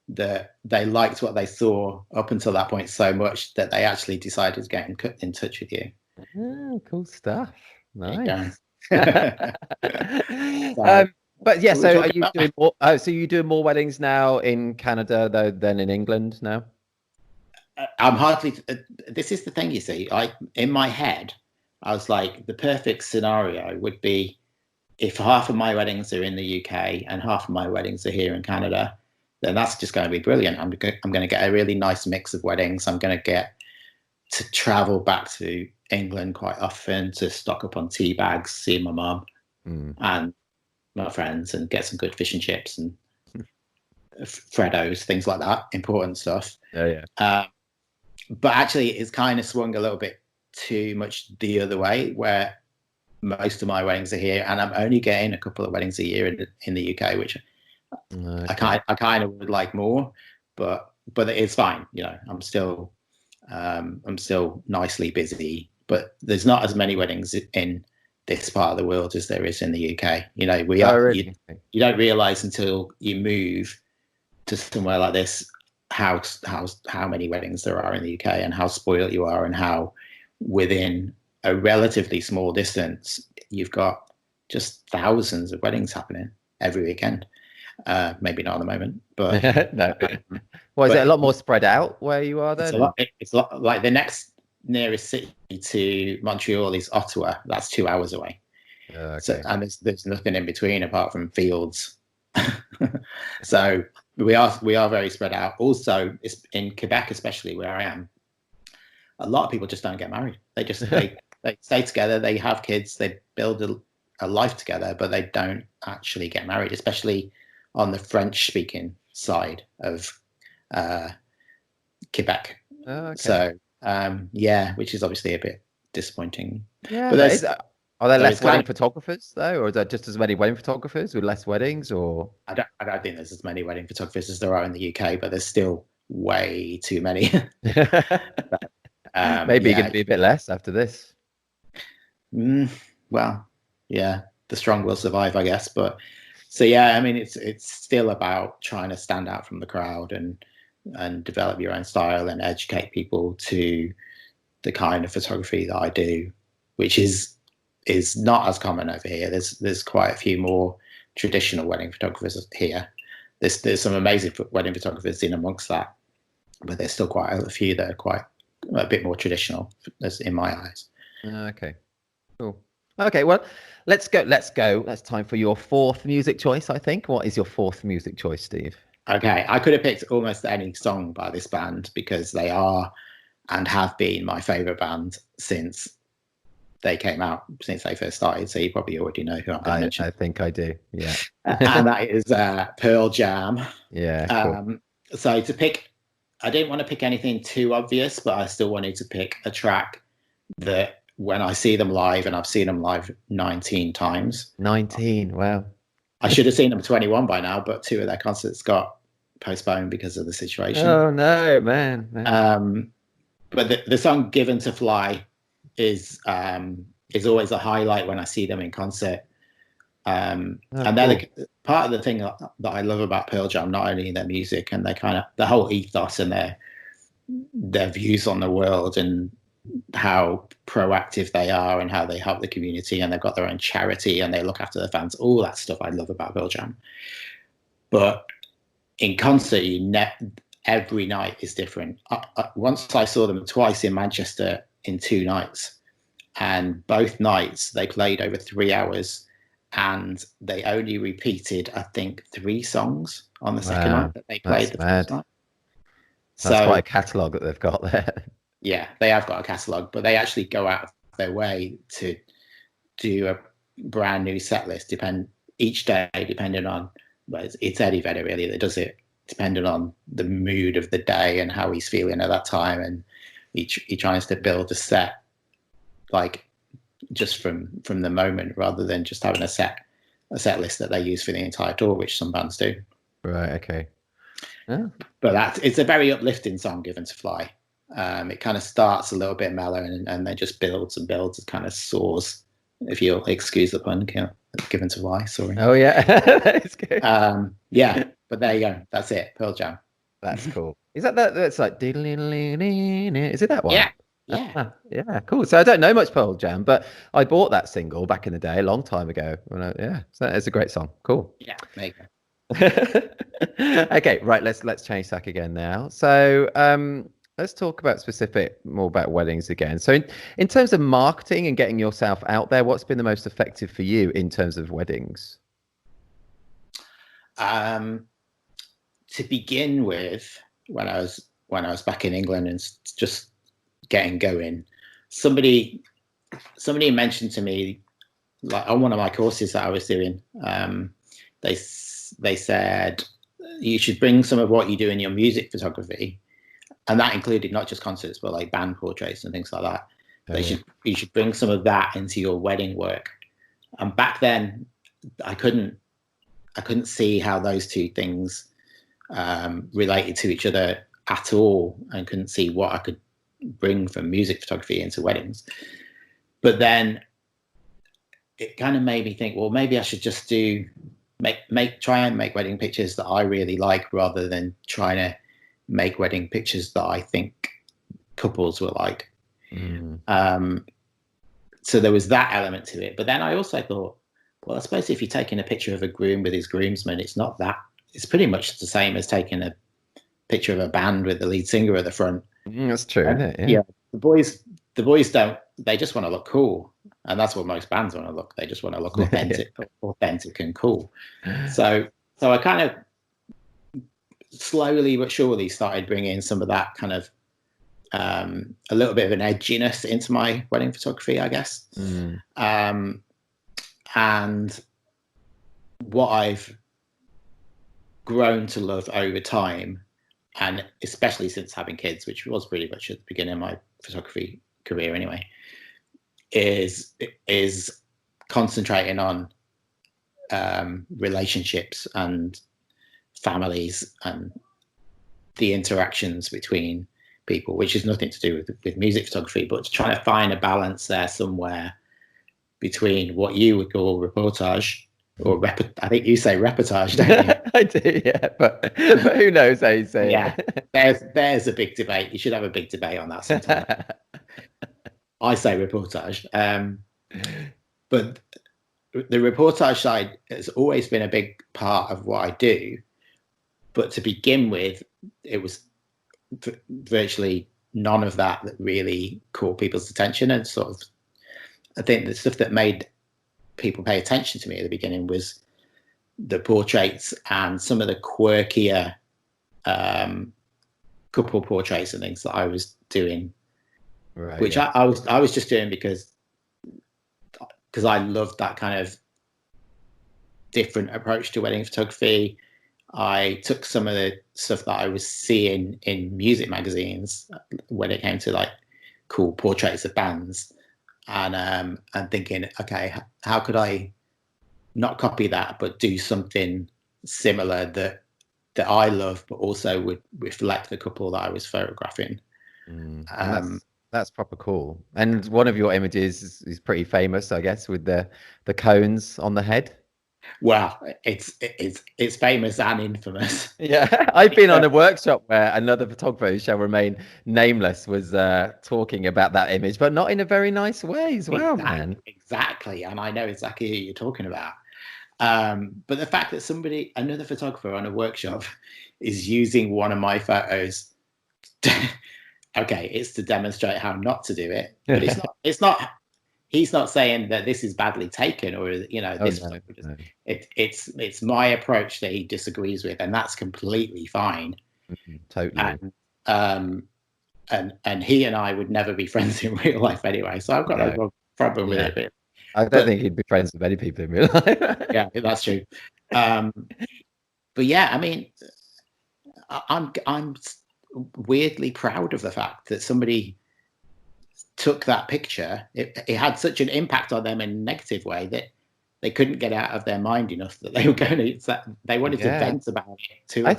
that they liked what they saw up until that point so much that they actually decided to get in touch with you. Cool stuff. Nice. But yeah, so are you doing more? So you doing more weddings now in Canada though than in England now? I'm hardly. This is the thing, you see. In my head, I was like, the perfect scenario would be if half of my weddings are in the UK and half of my weddings are here in Canada. Then that's just going to be brilliant. I'm going to get a really nice mix of weddings. I'm going to get to travel back to England quite often to stock up on tea bags, see my mum and my friends, and get some good fish and chips and Freddos, things like that, important stuff. Yeah. But actually, it's kind of swung a little bit too much the other way, where most of my weddings are here, and I'm only getting a couple of weddings a year in the UK, which I kind of would like more, but it's fine. You know, I'm still nicely busy, but there's not as many weddings in this part of the world as there is in the UK. You know, you don't realize until you move to somewhere like this how many weddings there are in the UK, and how spoiled you are, and how within a relatively small distance you've got just thousands of weddings happening every weekend. Maybe not at the moment, but no. Well, is it a lot more spread out where you are then? It's a lot, like the next nearest city to Montreal is Ottawa. That's 2 hours away. Okay. So, and there's nothing in between apart from fields. So we are very spread out. Also, in Quebec, especially where I am, a lot of people just don't get married. They just they stay together, they have kids, they build a life together, but they don't actually get married, especially on the French-speaking side of Quebec. Okay. So which is obviously a bit disappointing. Yeah, but are there less wedding photographers though, or is there just as many wedding photographers with less weddings? Or I don't think there's as many wedding photographers as there are in the UK, but there's still way too many. Maybe you're going to be a bit less after this. Well, yeah, the strong will survive, I guess. But so yeah, I mean, it's still about trying to stand out from the crowd and develop your own style and educate people to the kind of photography that I do, which is not as common over here. There's quite a few more traditional wedding photographers here. There's some amazing wedding photographers in amongst that, but there's still quite a few that are quite a bit more traditional, in my eyes. Okay, cool. Okay, well, let's go. That's time for your fourth music choice, I think. What is your fourth music choice, Steve? Okay, I could have picked almost any song by this band because they are and have been my favorite band since they came out, since they first started. So you probably already know who I'm going to mention. I think I do, yeah. And that is Pearl Jam. Yeah, cool. So to pick, I didn't want to pick anything too obvious, but I still wanted to pick a track that when I see them live, and I've seen them live 19 times. 19, wow. I should have seen them 21 by now, but 2 of their concerts got postponed because of the situation. Oh no, man. But the song "Given to Fly" is always a highlight when I see them in concert. And then part of the thing that I love about Pearl Jam, not only in their music and their kind of the whole ethos and their views on the world and how proactive they are and how they help the community, and they've got their own charity and they look after their fans, all that stuff I love about Pearl Jam. But in concert, every night is different. Once I saw them twice in Manchester in 2 nights, and both nights they played over 3 hours, and they only repeated, I think, 3 songs on the second night that they played the first night. That's quite a catalogue that they've got there. Yeah, they have got a catalogue, but they actually go out of their way to do a brand new set list each day, depending on, well, it's Eddie Vedder really that does it. depending on the mood of the day and how he's feeling at that time, and he tries to build a set like just from the moment, rather than just having a set list that they use for the entire tour, which some bands do. Right. Okay. Yeah. But it's a very uplifting song, Given to Fly. It kind of starts a little bit mellow and then just builds and builds. It kind of soars, if you'll excuse the pun. Given to Fly, sorry. Oh yeah, that's good. Yeah, but there you go. That's it. Pearl Jam. That's cool. Is that's like is it that one? Yeah. Yeah. Yeah, cool. So I don't know much Pearl Jam, but I bought that single back in the day, a long time ago. So it's a great song. Cool. Yeah, there you go. Okay, right. Let's change tack again now. So let's talk more about weddings again. So in terms of marketing and getting yourself out there, what's been the most effective for you in terms of weddings? To begin with, when I was back in England and just getting going, somebody mentioned to me, like on one of my courses that I was doing, they said you should bring some of what you do in your music photography, and that included not just concerts but like band portraits and things like that. You should bring some of that into your wedding work. And back then I couldn't see how those two things related to each other at all, and couldn't see what I could bring from music photography into weddings. But then it kind of made me think, well, maybe I should just try and make wedding pictures that I really like, rather than trying to make wedding pictures that I think couples will like. So there was that element to it. But then I also thought, well, I suppose if you're taking a picture of a groom with his groomsmen, it's pretty much the same as taking a picture of a band with the lead singer at the front. That's true, isn't it? Yeah. The boys they just want to look cool. And that's what most bands want to look. They just want to look authentic and cool. So I kind of slowly but surely started bringing some of that kind of a little bit of an edginess into my wedding photography, I guess. And what I've grown to love over time, and especially since having kids, which was pretty much at the beginning of my photography career anyway, is concentrating on relationships and families and the interactions between people, which has nothing to do with music photography, but trying to find a balance there somewhere between what you would call reportage, or I think you say reportage, don't you? I do, yeah, but who knows how you say it. There's a big debate. You should have a big debate on that sometime. I say reportage, but the reportage side has always been a big part of what I do. But to begin with, it was virtually none of that really caught people's attention. And sort of, I think the stuff that made people pay attention to me at the beginning was the portraits and some of the quirkier couple portraits and things that I was doing, right, which I was just doing because I loved that kind of different approach to wedding photography. I took some of the stuff that I was seeing in music magazines when it came to like cool portraits of bands, and thinking, okay, how could I not copy that, but do something similar that I love, but also would reflect the couple that I was photographing. That's proper cool. And one of your images is pretty famous, I guess, with the cones on the head. Well, it's famous and infamous. Yeah, I've been on a workshop where another photographer, who shall remain nameless, was talking about that image, but not in a very nice way as well, man. Exactly, and I know exactly who you're talking about. But the fact that another photographer on a workshop is using one of my photos, okay, it's to demonstrate how not to do it, but it's not. He's not saying that this is badly taken, or it's my approach that he disagrees with, and that's completely fine. Totally. And he and I would never be friends in real life anyway, so I've got no problem with it. I don't think he'd be friends with many people in real life. Yeah, that's true. But yeah, I mean, I'm weirdly proud of the fact that somebody took that picture. It had such an impact on them in a negative way that they couldn't get out of their mind enough that they were going to. They wanted to vent about it to. I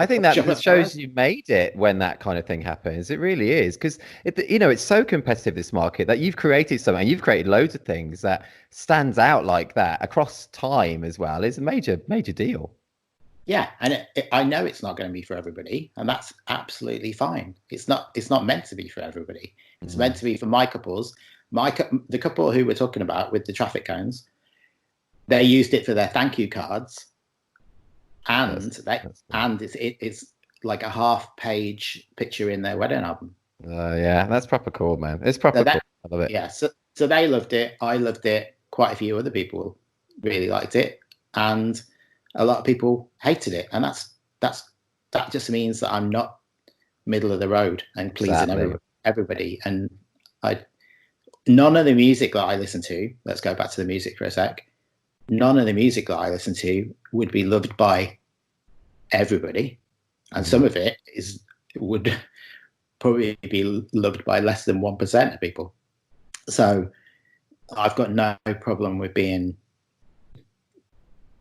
think that shows you made it when that kind of thing happens. It really is, because it's so competitive, this market, that you've created something. You've created loads of things that stands out like that across time as well. It's a major deal. Yeah, and I know it's not going to be for everybody, and that's absolutely fine. It's not meant to be for everybody. It's meant to be for my couples. The couple who we're talking about with the traffic cones, they used it for their thank you cards, and it's like a half-page picture in their wedding album. Yeah, that's proper cool, man. It's proper cool. I love it. Yeah, so they loved it. I loved it. Quite a few other people really liked it, and a lot of people hated it. And that just means that I'm not middle of the road and pleasing everybody. And none of the music that I listen to, let's go back to the music for a sec. None of the music that I listen to would be loved by everybody, and some of it would probably be loved by less than 1% of people. So I've got no problem with being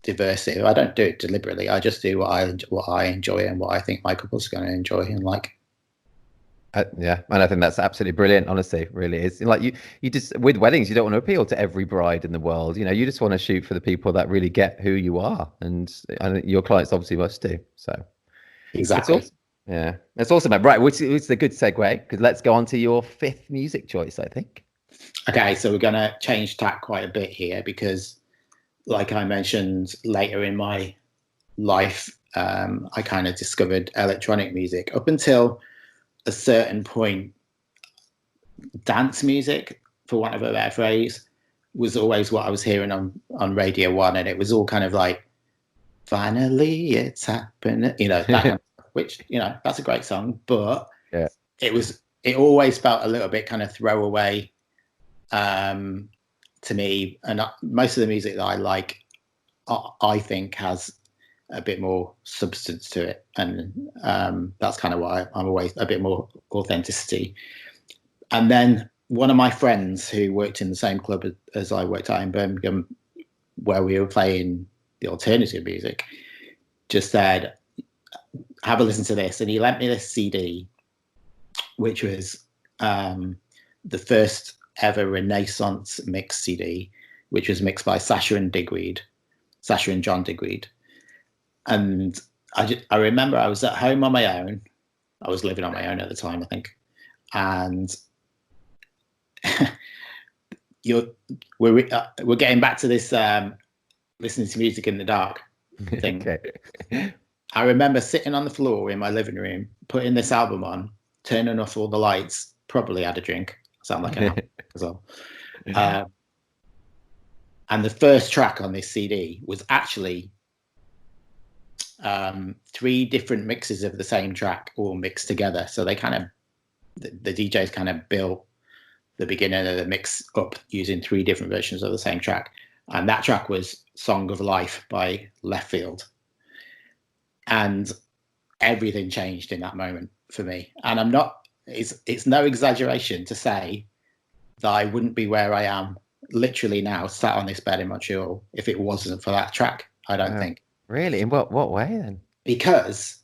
diverse. I don't do it deliberately. I just do what I enjoy and what I think my couple's going to enjoy and like. Yeah, and I think that's absolutely brilliant. Honestly, really is. Like you just, with weddings, you don't want to appeal to every bride in the world. You just want to shoot for the people that really get who you are, and your clients obviously must do. So exactly. It's awesome. Yeah, that's awesome, man. Right, which is a good segue, because let's go on to your fifth music choice, I think. Okay, so we're going to change tack quite a bit here because, like I mentioned, later in my life, I kind of discovered electronic music. Up until a certain point, dance music, for want of a better phrase, was always what I was hearing on Radio 1, and it was all kind of like, finally it's happening, that kind of stuff, which, that's a great song, but yeah, it always felt a little bit kind of throwaway to me. And most of the music that I like, I think has a bit more substance to it, and that's kind of why I'm always a bit more authenticity. And then one of my friends who worked in the same club as I worked at in Birmingham, where we were playing the alternative music, just said, have a listen to this. And he lent me this CD, which was the first ever Renaissance mix CD, which was mixed by Sasha and John Digweed. And I remember I was at home on my own. I was living on my own at the time, I think. And we're getting back to this listening to music in the dark thing. Okay. I remember sitting on the floor in my living room, putting this album on, turning off all the lights, probably had a drink. Sound like an album as well. And the first track on this CD was actually 3 different mixes of the same track all mixed together. So they kind of, the DJs kind of built the beginning of the mix up using 3 different versions of the same track. And that track was Song of Life by Left Field. And everything changed in that moment for me. And it's no exaggeration to say that I wouldn't be where I am literally now, sat on this bed in Montreal, if it wasn't for that track, I don't think. Really? In what way then? Because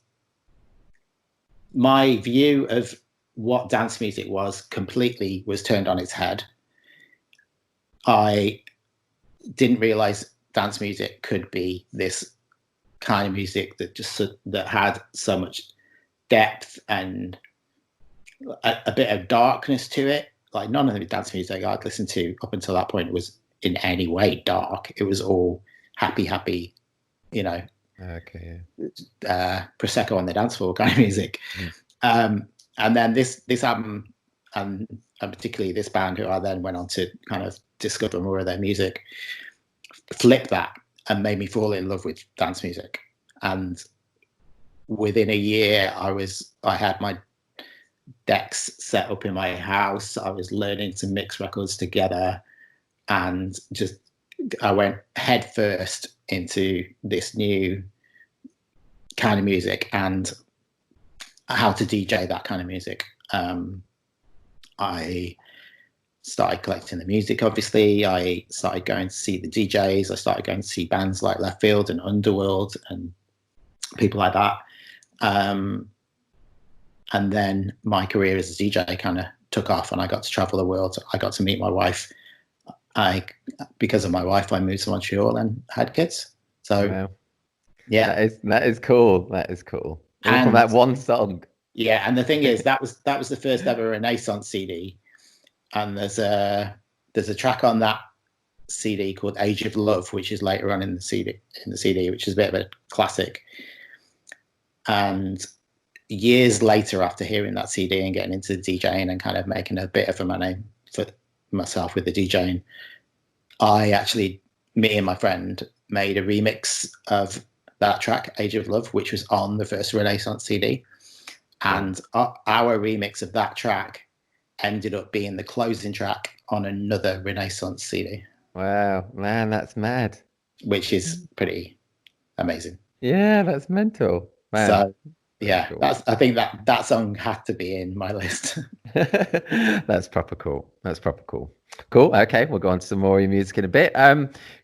my view of what dance music was turned on its head. I didn't realize dance music could be this kind of music that had so much depth and a bit of darkness to it. Like, none of the dance music I'd listened to up until that point was in any way dark. It was all happy, Okay. Prosecco on the dance floor kind of music. And then this album, and particularly this band, who I then went on to kind of discover more of their music, flipped that and made me fall in love with dance music. And within a year, I had my decks set up in my house. I was learning to mix records together, and I went head first into this new kind of music. And how to DJ that kind of music. I started collecting the music. Obviously, I started going to see the DJs. I started going to see bands like Left Field and Underworld and people like that. And then my career as a DJ kind of took off, and I got to travel the world. I got to meet my wife. Because of my wife, I moved to Montreal and had kids. So, wow. Yeah, that is cool. That is cool. All from that one song. Yeah, and the thing is, that was the first ever Renaissance CD, and there's a track on that CD called "Age of Love," which is later on in the CD, which is a bit of a classic. And years later, after hearing that CD and getting into DJing and kind of making a bit of a name for myself with the DJing, me and my friend made a remix of that track, "Age of Love," which was on the first Renaissance CD. And our remix of that track ended up being the closing track on another Renaissance CD. Wow, man, that's mad. Which is pretty amazing. Yeah, that's mental. Man. So, yeah, cool. I think that song had to be in my list. That's proper cool. That's proper cool. Cool. Okay, we'll go on to some more of your music in a bit.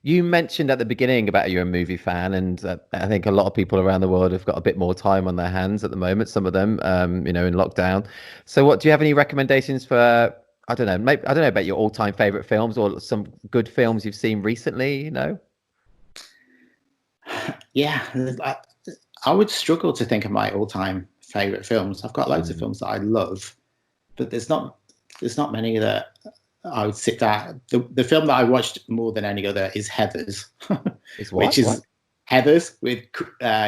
You mentioned at the beginning about you're a movie fan, and I think a lot of people around the world have got a bit more time on their hands at the moment. Some of them, in lockdown. So, what do you have any recommendations for? I don't know. Maybe I don't know about your all-time favorite films or some good films you've seen recently. Yeah, I would struggle to think of my all-time favorite films. I've got loads of films that I love, but there's not many that I would sit down. The film that I watched more than any other is Heathers, which is Heathers with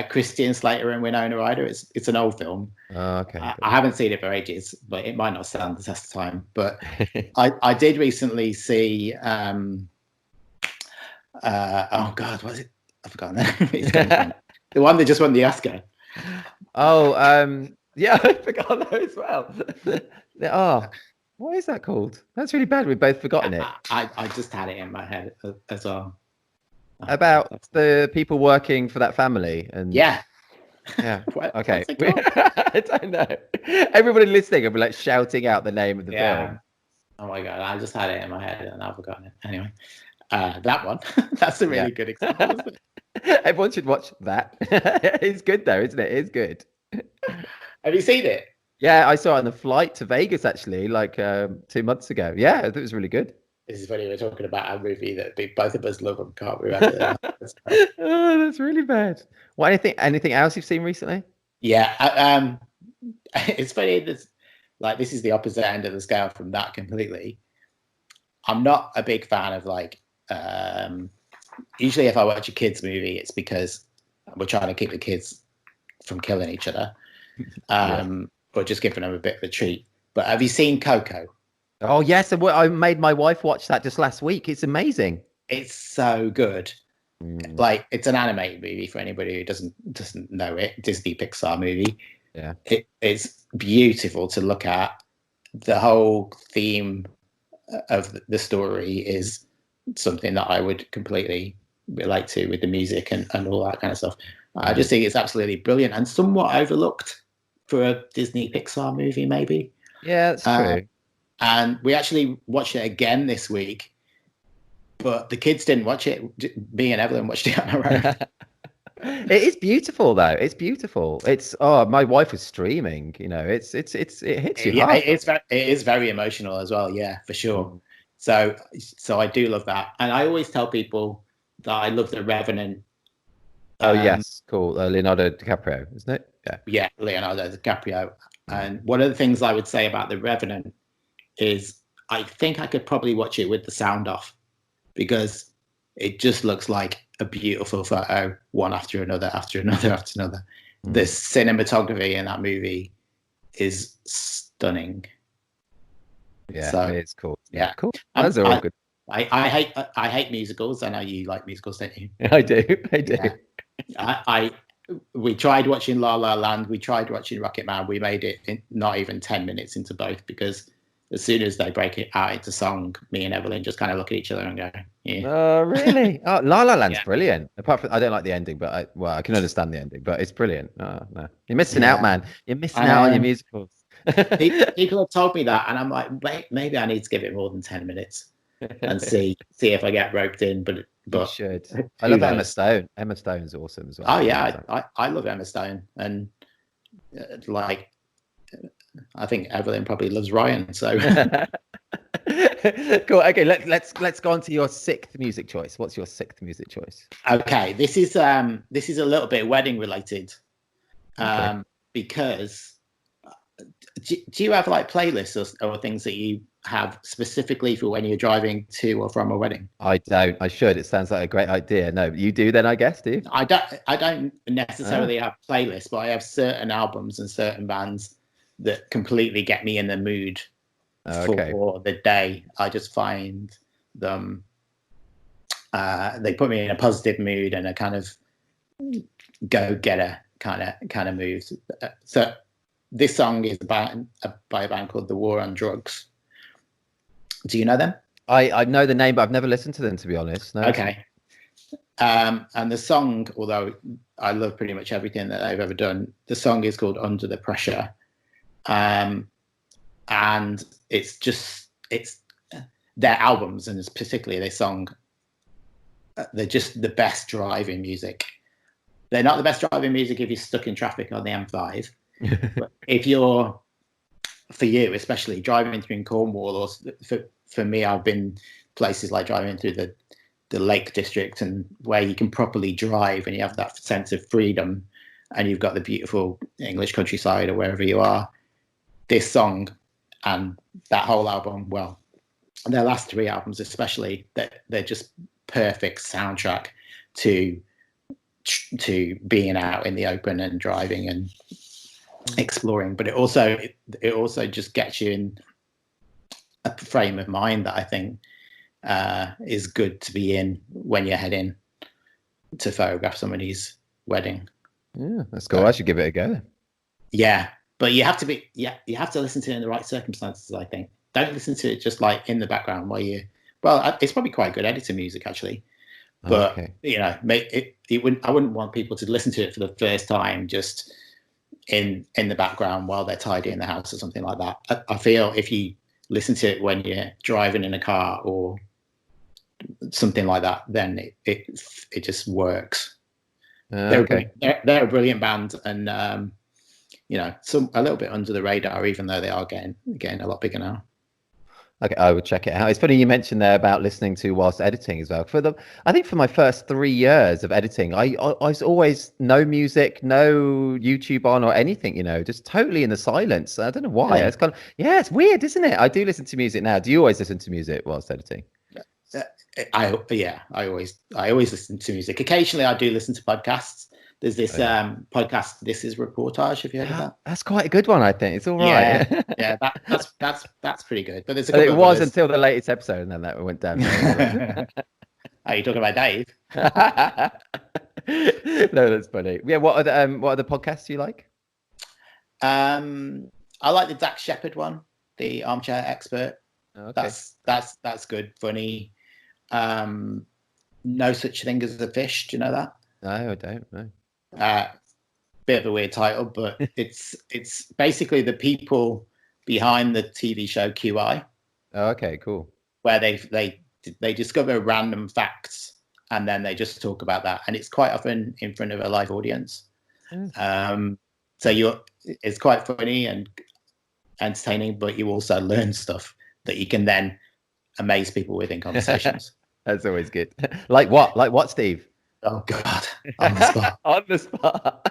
Christian Slater and Winona Ryder. It's an old film. Oh, okay. I haven't seen it for ages, but it might not stand the test of time. But I did recently see. Oh God, what is it? I've forgotten that. The one that just won the Oscar. Oh, yeah, I forgot that as well. What is that called? That's really bad. We've both forgotten it. I just had it in my head as well. About the people working for that family. And yeah. Okay. I don't know. Everybody listening will be like shouting out the name of the film. Oh my God, I just had it in my head and I've forgotten it. Anyway, that one. That's a really good example, isn't it? Everyone should watch that. It's good though, isn't it? It's good. Have you seen it? Yeah, I saw it on the flight to Vegas actually, like 2 months ago. Yeah, I thought it was really good. This is funny. We're talking about a movie that both of us love and can't remember. Oh, that's really bad. Well, anything else you've seen recently? Yeah, it's funny. This is the opposite end of the scale from that completely. I'm not a big fan of usually if I watch a kids movie, it's because we're trying to keep the kids from killing each other, or just giving them a bit of a treat. But have you seen Coco? Oh yes, I made my wife watch that just last week. It's amazing. It's so good. It's an animated movie for anybody who doesn't know it. Disney Pixar movie. Yeah, it's beautiful to look at. The whole theme of the story is something that I would completely relate to with the music and all that kind of stuff. I just think it's absolutely brilliant and somewhat overlooked for a Disney Pixar movie, maybe. Yeah, that's true. And we actually watched it again this week, but the kids didn't watch it. Me and Evelyn watched it on our own. It is beautiful though. It's beautiful. It's my wife was streaming. It hits you hard. It is very emotional as well. Yeah, for sure. So I do love that, and I always tell people that I love The Revenant. Oh yes, cool. Leonardo DiCaprio, isn't it? Yeah, Leonardo DiCaprio. And one of the things I would say about The Revenant is I think I could probably watch it with the sound off, because it just looks like a beautiful photo, one after another, after another, after another. The cinematography in that movie is stunning. Yeah, so, it's cool. Yeah, cool. Those are all good. I hate musicals. I know you like musicals, don't you? I do. Yeah. We tried watching La La Land. We tried watching Rocket Man. We made it not even 10 minutes into both because as soon as they break it out into song, me and Evelyn just kind of look at each other and go, yeah. Oh, really? Oh, La La Land's Yeah. brilliant. Apart from, I don't like the ending, but I can understand the ending, but it's brilliant. Oh, no. You're missing out, Yeah. man. You're missing out on your Um, musicals. people have told me that, and I'm like, wait, maybe I need to give it more than 10 minutes and see if I get roped in. But You should. I who love Emma knows? Stone. Emma Stone's awesome as well. Oh yeah, I love Emma Stone, and like I think Evelyn probably loves Ryan. So cool. Okay, let's go on to your sixth music choice. What's your sixth music choice? okay, this is a little bit wedding related, Okay. because do you have like playlists or things that you have specifically for when you're driving to or from a wedding? I don't. I should. It sounds like a great idea. No, you do then, I guess, do you? I don't necessarily have playlists, but I have certain albums and certain bands that completely get me in the mood for the day. I just find them they put me in a positive mood and a kind of go-getter kind of mood. So this song is by a band called The War on Drugs. Do you know them? I know the name, but I've never listened to them, to be honest. No. Okay. And the song, although I love pretty much everything that they've ever done, the song is called Under the Pressure. And it's their albums, and it's particularly this song, they're just the best driving music. They're not the best driving music if you're stuck in traffic on the M5. But if you're, for you especially, driving through Cornwall, or for me, I've been places like driving through the Lake District, and where you can properly drive and you have that sense of freedom, and you've got the beautiful English countryside or wherever you are. This song and that whole album, well, their last three albums especially, they're just perfect soundtrack to being out in the open and driving and exploring. But it also just gets you in a frame of mind that I think is good to be in when you're heading to photograph somebody's wedding. Yeah, that's cool. I should give it a go. Yeah, but you have to listen to it in the right circumstances, I think. Don't listen to it just like in the background while it's probably quite good editing music actually. But you know, I wouldn't want people to listen to it for the first time just in the background while they're tidying the house or something like that. I feel if you listen to it when you're driving in a car or something like that, then it just works. They're a brilliant band, and you know, a little bit under the radar, even though they are getting a lot bigger now. Okay, I would check it out. It's funny you mentioned there about listening to whilst editing as well. I think for my first 3 years of editing, I was always no music, no YouTube on or anything, you know, just totally in the silence. I don't know why. It's kind of, it's weird, isn't it? I do listen to music now. Do you always listen to music whilst editing? I always listen to music. Occasionally, I do listen to podcasts. There's this podcast. This is Reportage. Have you heard of that? That's quite a good one, I think. It's all right. Yeah, that's pretty good. But there's it was until the latest episode, and then that went down. Are you talking about Dave? No, that's funny. Yeah, what are the podcasts you like? I like the Dax Shepard one, the Armchair Expert. Okay. That's good, funny. No Such Thing as a Fish. Do you know that? No, I don't know. Bit of a weird title, but it's basically the people behind the TV show QI. Oh, okay, cool. Where they discover random facts and then they just talk about that, and it's quite often in front of a live audience. So it's quite funny and entertaining, but you also learn stuff that you can then amaze people with in conversations. That's always good. Like what? Like what, Steve? Oh God, on the spot. On the spot.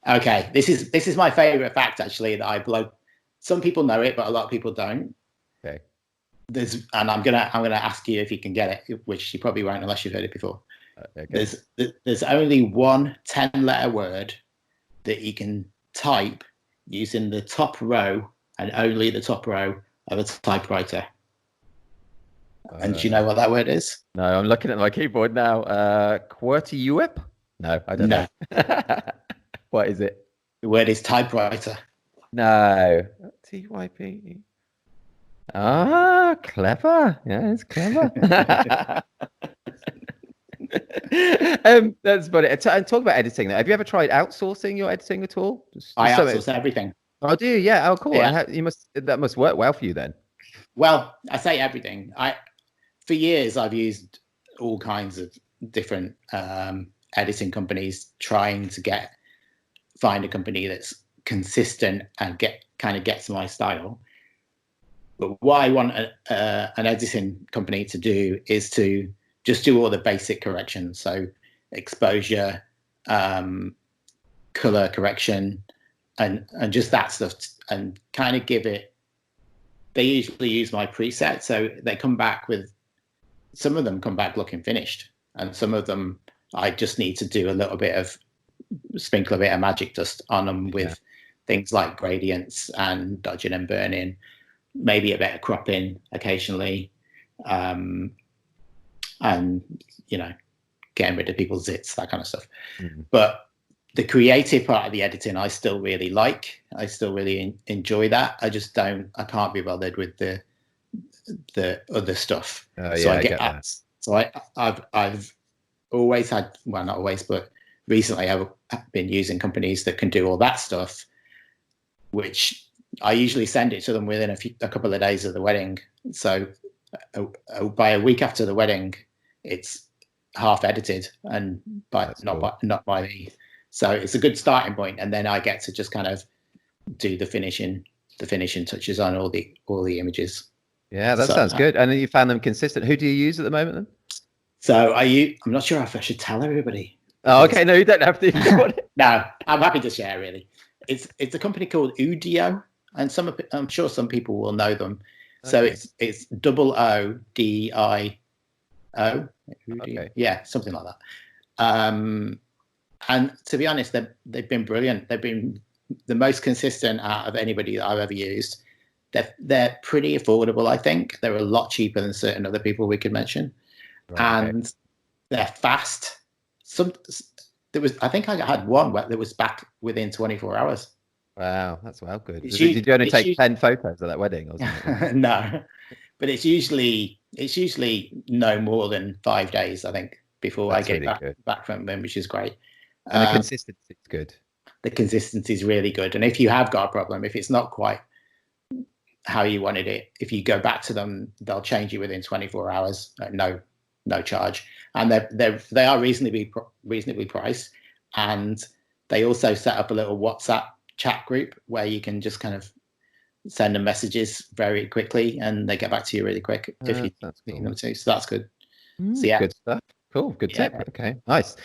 Okay, this is my favorite fact actually that I blow. Some people know it, but a lot of people don't. Okay. And I'm gonna ask you if you can get it, which you probably won't unless you've heard it before. Okay. There's only one 10-letter word that you can type using the top row and only the top row of a typewriter. And do you know what that word is? No, I'm looking at my keyboard now. QWERTY? No, I don't know. What is it? The word is typewriter. No. TYP. Ah, clever. Yeah, it's clever. That's funny. And talk about editing. Have you ever tried outsourcing your editing at all? I Just something. outsource everything. Oh, do you? Yeah. Oh, cool. Yeah. And you must that must work well for you then. Well, I say everything. For years I've used all kinds of different editing companies, trying to find a company that's consistent and gets my style. But what I want an editing company to do is to just do all the basic corrections. So exposure, color correction, and just that stuff, and kind of give it. They usually use my preset, so they come back with. Some of them come back looking finished, and some of them I just need to do a little bit of sprinkle a bit of magic dust on them with things like gradients and dodging and burning, maybe a bit of cropping occasionally, and getting rid of people's zits, that kind of stuff. But the creative part of the editing I still really like. I still really enjoy that. I can't be bothered with the other stuff. So I get that. So I've always had, well, not always, but recently I've been using companies that can do all that stuff, which I usually send it to them within a couple of days of the wedding. So by a week after the wedding, it's half edited, and not by me. So it's a good starting point, and then I get to just kind of do the finishing touches on all the images. Yeah, that sounds good. And then you found them consistent. Who do you use at the moment then? So I'm not sure if I should tell everybody. Oh, okay. No, you don't have to. No, I'm happy to share. Really, it's a company called Udio, and I'm sure some people will know them. Okay. So it's OODIO. Okay. Yeah, something like that. And to be honest, they've been brilliant. They've been the most consistent out of anybody that I've ever used. They're pretty affordable, I think. They're a lot cheaper than certain other people we could mention. Right. And they're fast. I think I had one that was back within 24 hours. Wow, that's well good. Did you only take 10 photos of that wedding or something? No, but it's usually no more than 5 days, I think, before I get back from them, which is great. And the consistency is good. The consistency is really good. And if you have got a problem, if it's not quite how you wanted it, if you go back to them, they'll change it within 24 hours, no charge. And they are reasonably priced. And they also set up a little WhatsApp chat group where you can just kind of send them messages very quickly, and they get back to you really quick if you need them to. So that's good. So yeah, good stuff. Cool, good tip. Okay, nice.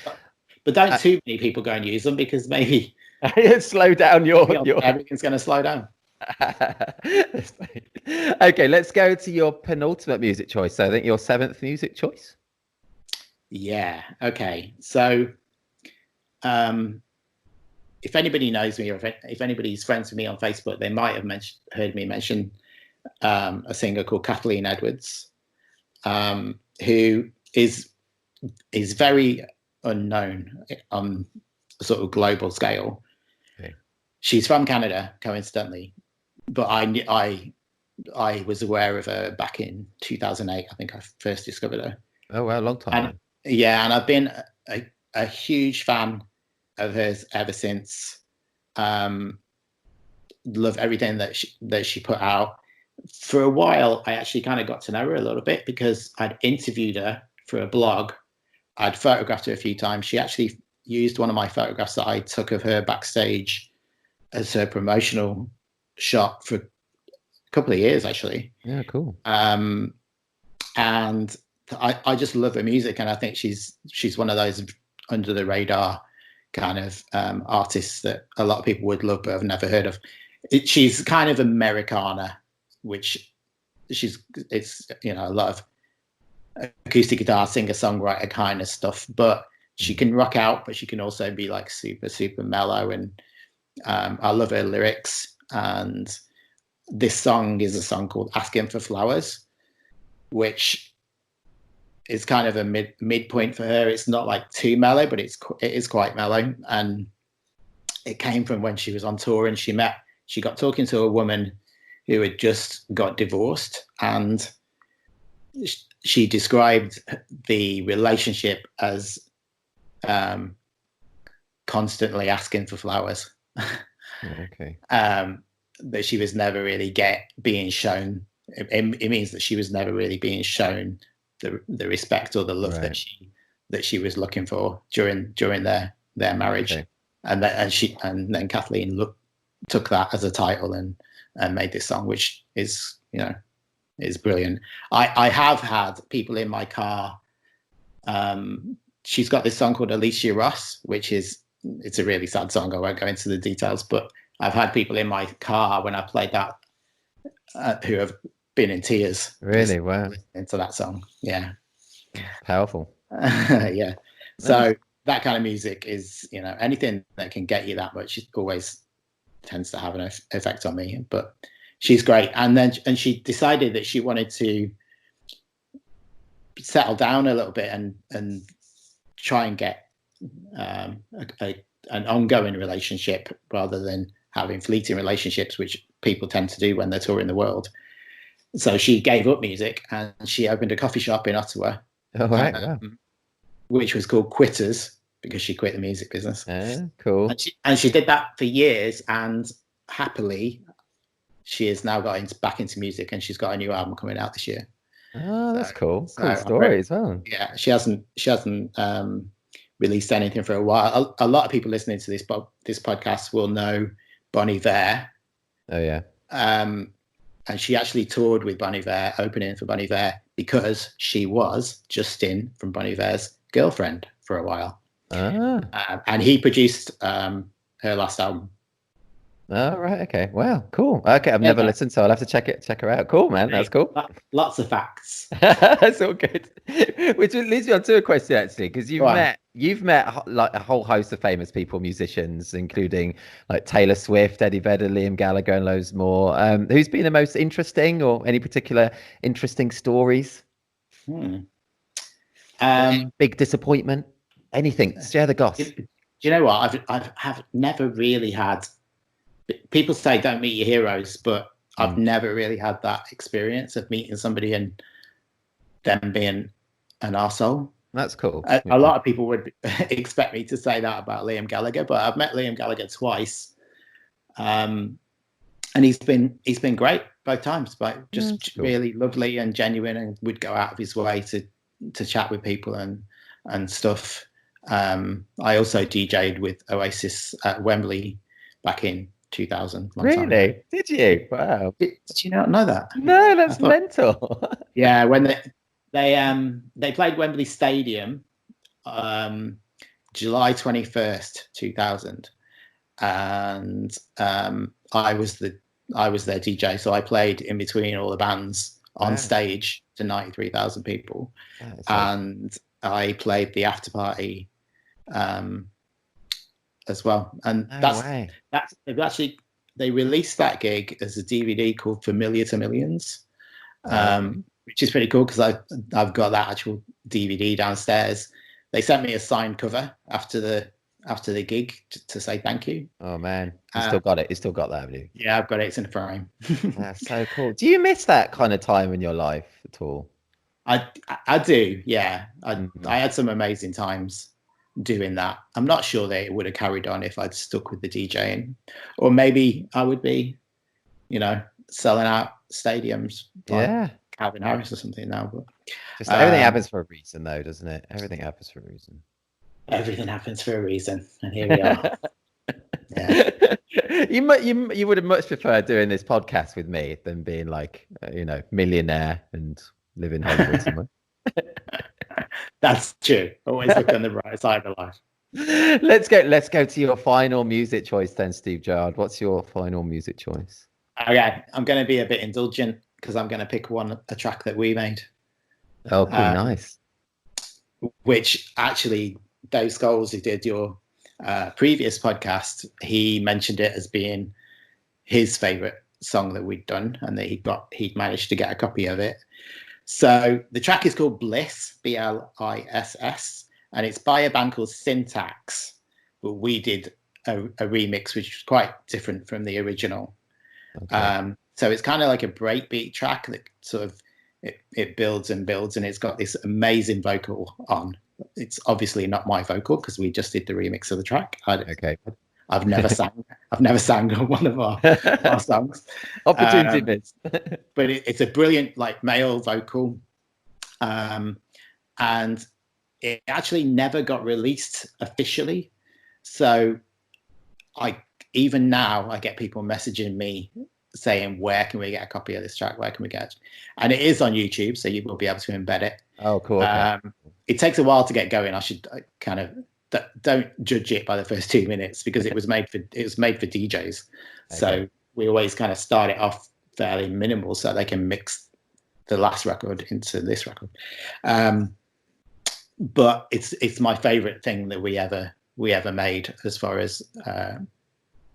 But don't too many people go and use them, because maybe slow down your everything's going to slow down. Okay, let's go to your penultimate music choice. So I think your 7th music choice. Yeah. Okay. So, if anybody knows me, or if anybody's friends with me on Facebook, they might have heard me mention a singer called Kathleen Edwards, who is very unknown on a sort of global scale. Okay. She's from Canada, coincidentally, but I was aware of her back in 2008. I think I first discovered her. Oh wow, long time. And I've been a huge fan of hers ever since. Love everything that she put out. For a while, I actually kind of got to know her a little bit because I'd interviewed her for a blog. I'd photographed her a few times. She actually used one of my photographs that I took of her backstage as her promotional shot for a couple of years, actually. Yeah, cool. And I just love her music, and I think she's one of those under the radar kind of artists that a lot of people would love but have never heard of. She's kind of Americana, which it's a lot of acoustic guitar, singer-songwriter kind of stuff, but she can rock out, but she can also be like super, super mellow. And I love her lyrics. And this song is a song called Asking for Flowers, which is kind of a midpoint for her. It's not like too mellow, but it is quite mellow. And it came from when she was on tour, and she got talking to a woman who had just got divorced, and she described the relationship as constantly asking for flowers. Okay. That she was never really being shown. It means that she was never really being shown the respect or the love Right. that she was looking for during their marriage. Okay. And then Kathleen took that as a title and made this song, which is is brilliant. I have had people in my car. She's got this song called Alicia Ross, it's a really sad song. I won't go into the details, but I've had people in my car when I played that who have been in tears. Really? Wow. Into that song. Yeah. Powerful. Yeah. So that kind of music is, anything that can get you that much, it always tends to have an effect on me. But she's great. And she decided that she wanted to settle down a little bit and try and get an ongoing relationship rather than having fleeting relationships, which people tend to do when they're touring the world. So she gave up music and she opened a coffee shop in Ottawa. Oh, right. Wow. Which was called Quitters, because she quit the music business. Cool. And she did that for years, and happily she has now got back into music, and she's got a new album coming out this year. Oh, that's cool. Cool story as well. Yeah, she hasn't released anything for a while. A lot of people listening to this podcast will know Bon Iver. Oh yeah. And she actually toured with Bon Iver, opening for Bon Iver, because she was Justin from Bon Iver's girlfriend for a while. And he produced her last album. Oh, right. Okay. Wow. Cool. Okay. I've never listened, so I'll have to check her out. Cool, man. That's cool. Lots of facts. That's all good. Which leads me on to a question, actually, because you've met like a whole host of famous people, musicians, including like Taylor Swift, Eddie Vedder, Liam Gallagher, and loads more. Who's been the most interesting, or any particular interesting stories? Big disappointment? Anything? Share the goss. Do you know what? I've never really had. People say don't meet your heroes, but I've never really had that experience of meeting somebody and them being an arsehole. That's cool. A lot of people would expect me to say that about Liam Gallagher, but I've met Liam Gallagher twice, and he's been great both times. But just really lovely and genuine, and would go out of his way to chat with people and stuff. I also DJ'd with Oasis at Wembley back in 2000. Really? Did you? Wow. Did you not know that? No, that's mental. Yeah, when they played Wembley Stadium, July 21st, 2000, and I was their DJ, so I played in between all the bands on stage to 93,000 people, and I played the after party as well. And they released that gig as a DVD called Familiar to Millions, which is pretty cool because I've got that actual DVD downstairs. They sent me a signed cover after the gig to say thank you. Oh man, you still got it. You still got that, have you? Yeah, I've got it. It's in the frame. That's so cool. Do you miss that kind of time in your life at all? I do. Yeah, I had some amazing times doing that. I'm not sure that it would have carried on if I'd stuck with the DJing, or maybe I would be, selling out stadiums. Like Calvin Harris or something now. But just everything happens for a reason, though, doesn't it? Everything happens for a reason. Everything happens for a reason, and here we are. Yeah. You would have much preferred doing this podcast with me than being like millionaire and living Hollywood somewhere. That's true. Always look on the bright side of life. Let's go to your final music choice then, Steve Gerrard. What's your final music choice? Okay, I'm going to be a bit indulgent because I'm going to pick a track that we made. Oh, cool, nice. Which actually, Dave Scholes, who did your previous podcast, he mentioned it as being his favorite song that we'd done, and that he'd managed to get a copy of it. So the track is called Bliss, Bliss, and it's by a band called Syntax, but we did a remix which was quite different from the original. Okay. So it's kind of like a breakbeat track that sort of it builds and builds, and it's got this amazing vocal on. It's obviously not my vocal because we just did the remix of the track. Okay. I've never sang. I've never sang on one of our songs. Opportunity missed. But it's a brilliant like male vocal, and it actually never got released officially. So even now I get people messaging me saying, where can we get a copy of this track? Where can we get it? And it is on YouTube, so you will be able to embed it. Oh, cool. Okay. It takes a while to get going. I should kind of don't judge it by the first 2 minutes because it was made for DJs. Okay. So we always kind of start it off fairly minimal so they can mix the last record into this record. But it's my favorite thing that we ever made as far as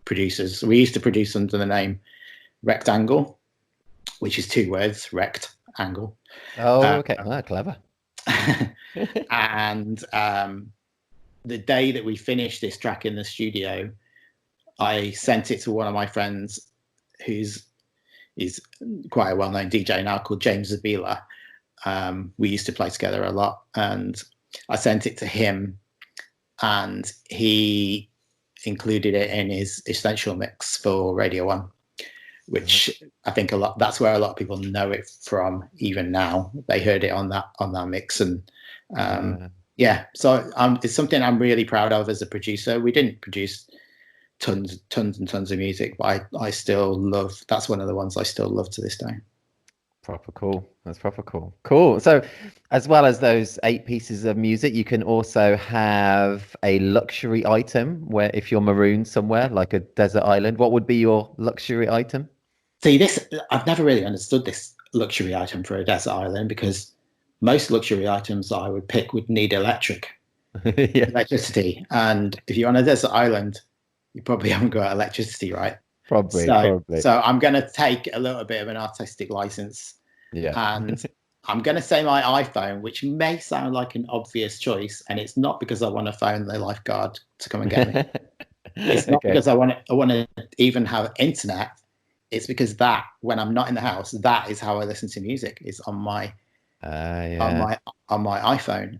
producers. We used to produce under the name Rectangle, which is 2 words, rect angle. Oh, okay. Clever. And the day that we finished this track in the studio, I sent it to one of my friends who's quite a well-known DJ now called James Zabila. We used to play together a lot, and I sent it to him, and he included it in his essential mix for Radio 1, which I think that's where a lot of people know it from even now. They heard it on that mix, and so it's something I'm really proud of as a producer. We didn't produce tons and tons of music, but I still love, that's one of the ones I still love to this day. Proper cool. That's proper cool. Cool. So as well as those 8 pieces of music, you can also have a luxury item where if you're marooned somewhere like a desert island, what would be your luxury item? See, I've never really understood this luxury item for a desert island, because most luxury items I would pick would need electricity. And if you're on a desert island, you probably haven't got electricity, right? Probably. So I'm going to take a little bit of an artistic license. Yeah. And I'm going to say my iPhone, which may sound like an obvious choice. And it's not because I want to phone the lifeguard to come and get me. It's not because I want to even have internet. It's because when I'm not in the house, that is how I listen to music, is on my iPhone.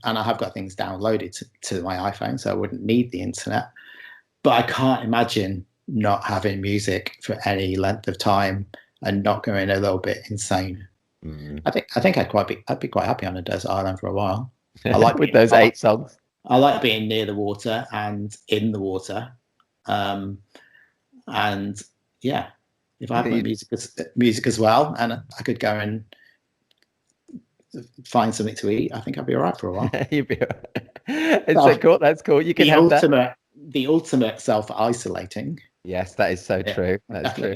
And I have got things downloaded to my iPhone, so I wouldn't need the internet. But I can't imagine not having music for any length of time and not going a little bit insane. I think I'd be quite happy on a desert island for a while. I like with those 8 songs. I like being near the water and in the water. And yeah, if I have my music as well, and I could go and find something to eat, I think I'd be all right for a while. You'd be all right. So cool. That's cool. You can have the ultimate self-isolating. Yes, that is so true. That's true.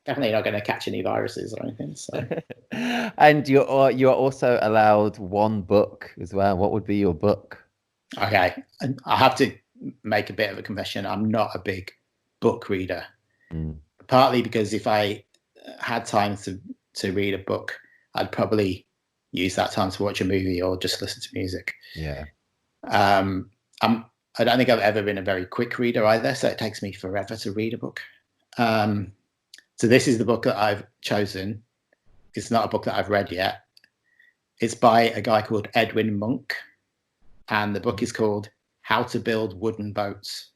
Definitely not going to catch any viruses or anything. So. And you're also allowed 1 book as well. What would be your book? Okay, and I have to make a bit of a confession. I'm not a big book reader. Partly because if I had time to read a book, I'd probably use that time to watch a movie or just listen to music. Yeah. I don't think I've ever been a very quick reader either, so it takes me forever to read a book. So this is the book that I've chosen. It's not a book that I've read yet. It's by a guy called Edwin Monk, and the book is called How to Build Wooden Boats.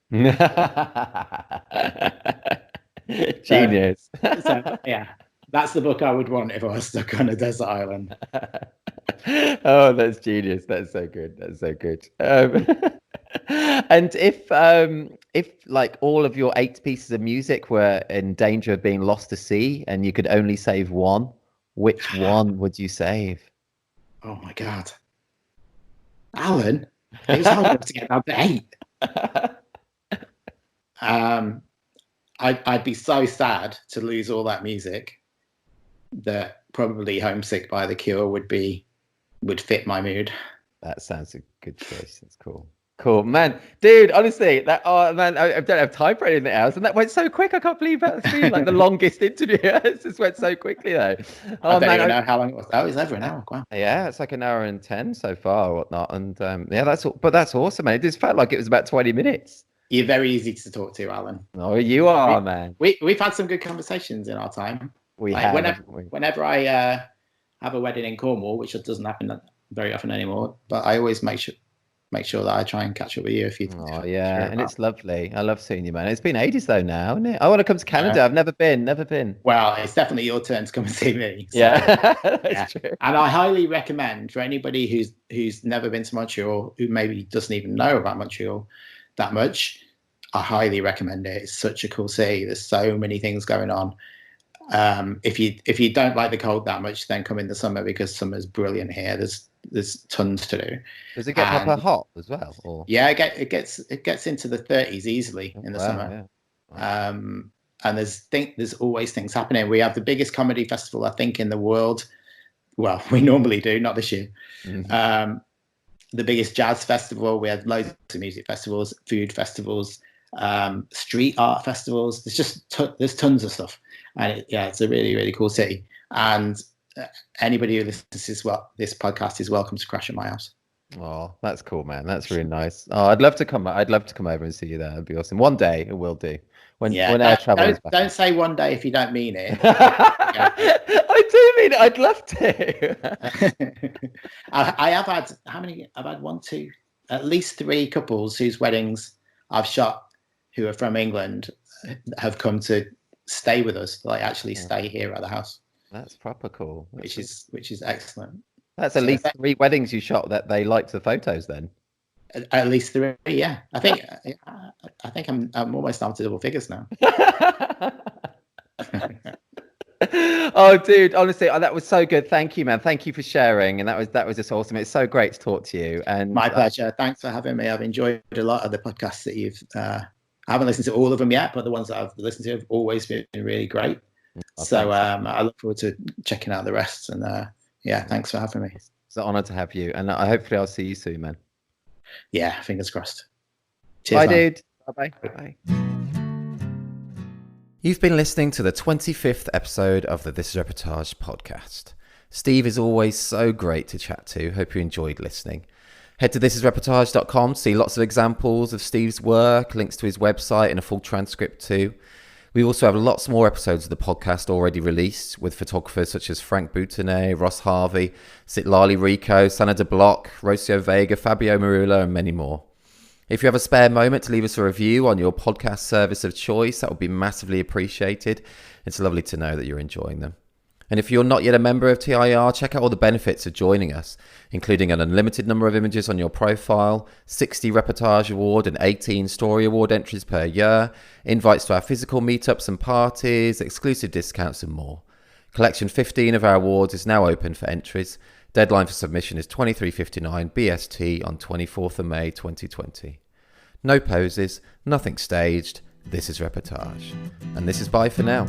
Genius. So yeah, that's the book I would want if I was stuck on a desert island. Oh, that's genius. That's so good. That's so good. And if like all of your 8 pieces of music were in danger of being lost to sea and you could only save 1, which one would you save? Oh my God, Alan, it was hard enough to get down to 8. I'd be so sad to lose all that music that probably Homesick by The Cure would fit my mood. That sounds a good choice. That's cool. Cool, man. Dude, honestly, I don't have time for anything else. And that went so quick. I can't believe that's been like the longest interview. It just went so quickly, though. I don't even know how long it was. Oh, it was over an hour. Wow. Yeah, it's like an hour and 10 so far or whatnot. And yeah, that's awesome, man. It just felt like it was about 20 minutes. You're very easy to talk to, Alan. Oh, you are, man. We've had some good conversations in our time. We have. Whenever I have a wedding in Cornwall, which doesn't happen very often anymore, but I always make sure that I try and catch up with you if you. Oh yeah, and it's lovely. I love seeing you, man. It's been ages though now, isn't it? I want to come to Canada. I've never been. Well, it's definitely your turn to come and see me. So, that's true. And I highly recommend for anybody who's never been to Montreal, who maybe doesn't even know about Montreal that much. I highly recommend it. It's such a cool city. There's so many things going on. If you don't like the cold that much, then come in the summer because summer's brilliant here. There's tons to do. Does it get proper hot as well? Or? Yeah, it gets into the 30s easily in the summer. Yeah. And there's always things happening. We have the biggest comedy festival I think in the world. Well, we normally do, not this year. Mm-hmm. The biggest jazz festival. We had loads of music festivals, food festivals, street art festivals. There's tons of stuff, and it's a really, really cool city. And anybody who listens to this podcast is welcome to crash at my house. Oh, that's cool, man. That's really nice. Oh, I'd love to come over and see you there. It'd be awesome. One day it will do. When air travel is back. Don't say one day if you don't mean it. I do mean it. I'd love to. I've had at least 3 couples whose weddings I've shot who are from England have come to stay with us, like actually stay here at the house. That's proper cool. Which is excellent. That's at least 3 weddings you shot that they liked the photos then. At least 3, yeah. I think I'm almost down to double figures now. Oh, dude, honestly, that was so good. Thank you, man. Thank you for sharing, and that was just awesome. It's so great to talk to you. And my pleasure. Thanks for having me. I've enjoyed a lot of the podcasts that you've. I haven't listened to all of them yet, but the ones that I've listened to have always been really great. So I look forward to checking out the rest. And thanks for having me. It's an honor to have you, and hopefully I'll see you soon, man. Yeah, fingers crossed. Cheers, bye, man. dude. Bye. You've been listening to the 25th episode of the This Is Reportage podcast. Steve is always so great to chat to. Hope you enjoyed listening. Head to thisisreportage.com to see lots of examples of Steve's work, links to his website, and a full transcript too. We also have lots more episodes of the podcast already released with photographers such as Frank Boutonnet, Ross Harvey, Sitlali Rico, Sana de Block, Rocio Vega, Fabio Marula, and many more. If you have a spare moment to leave us a review on your podcast service of choice, that would be massively appreciated. It's lovely to know that you're enjoying them. And if you're not yet a member of TIR, check out all the benefits of joining us, including an unlimited number of images on your profile, 60 Reportage Award and 18 Story Award entries per year, invites to our physical meetups and parties, exclusive discounts and more. Collection 15 of our awards is now open for entries. Deadline for submission is 23:59 BST on 24th of May 2020. No poses, nothing staged. This is Reportage. And this is bye for now.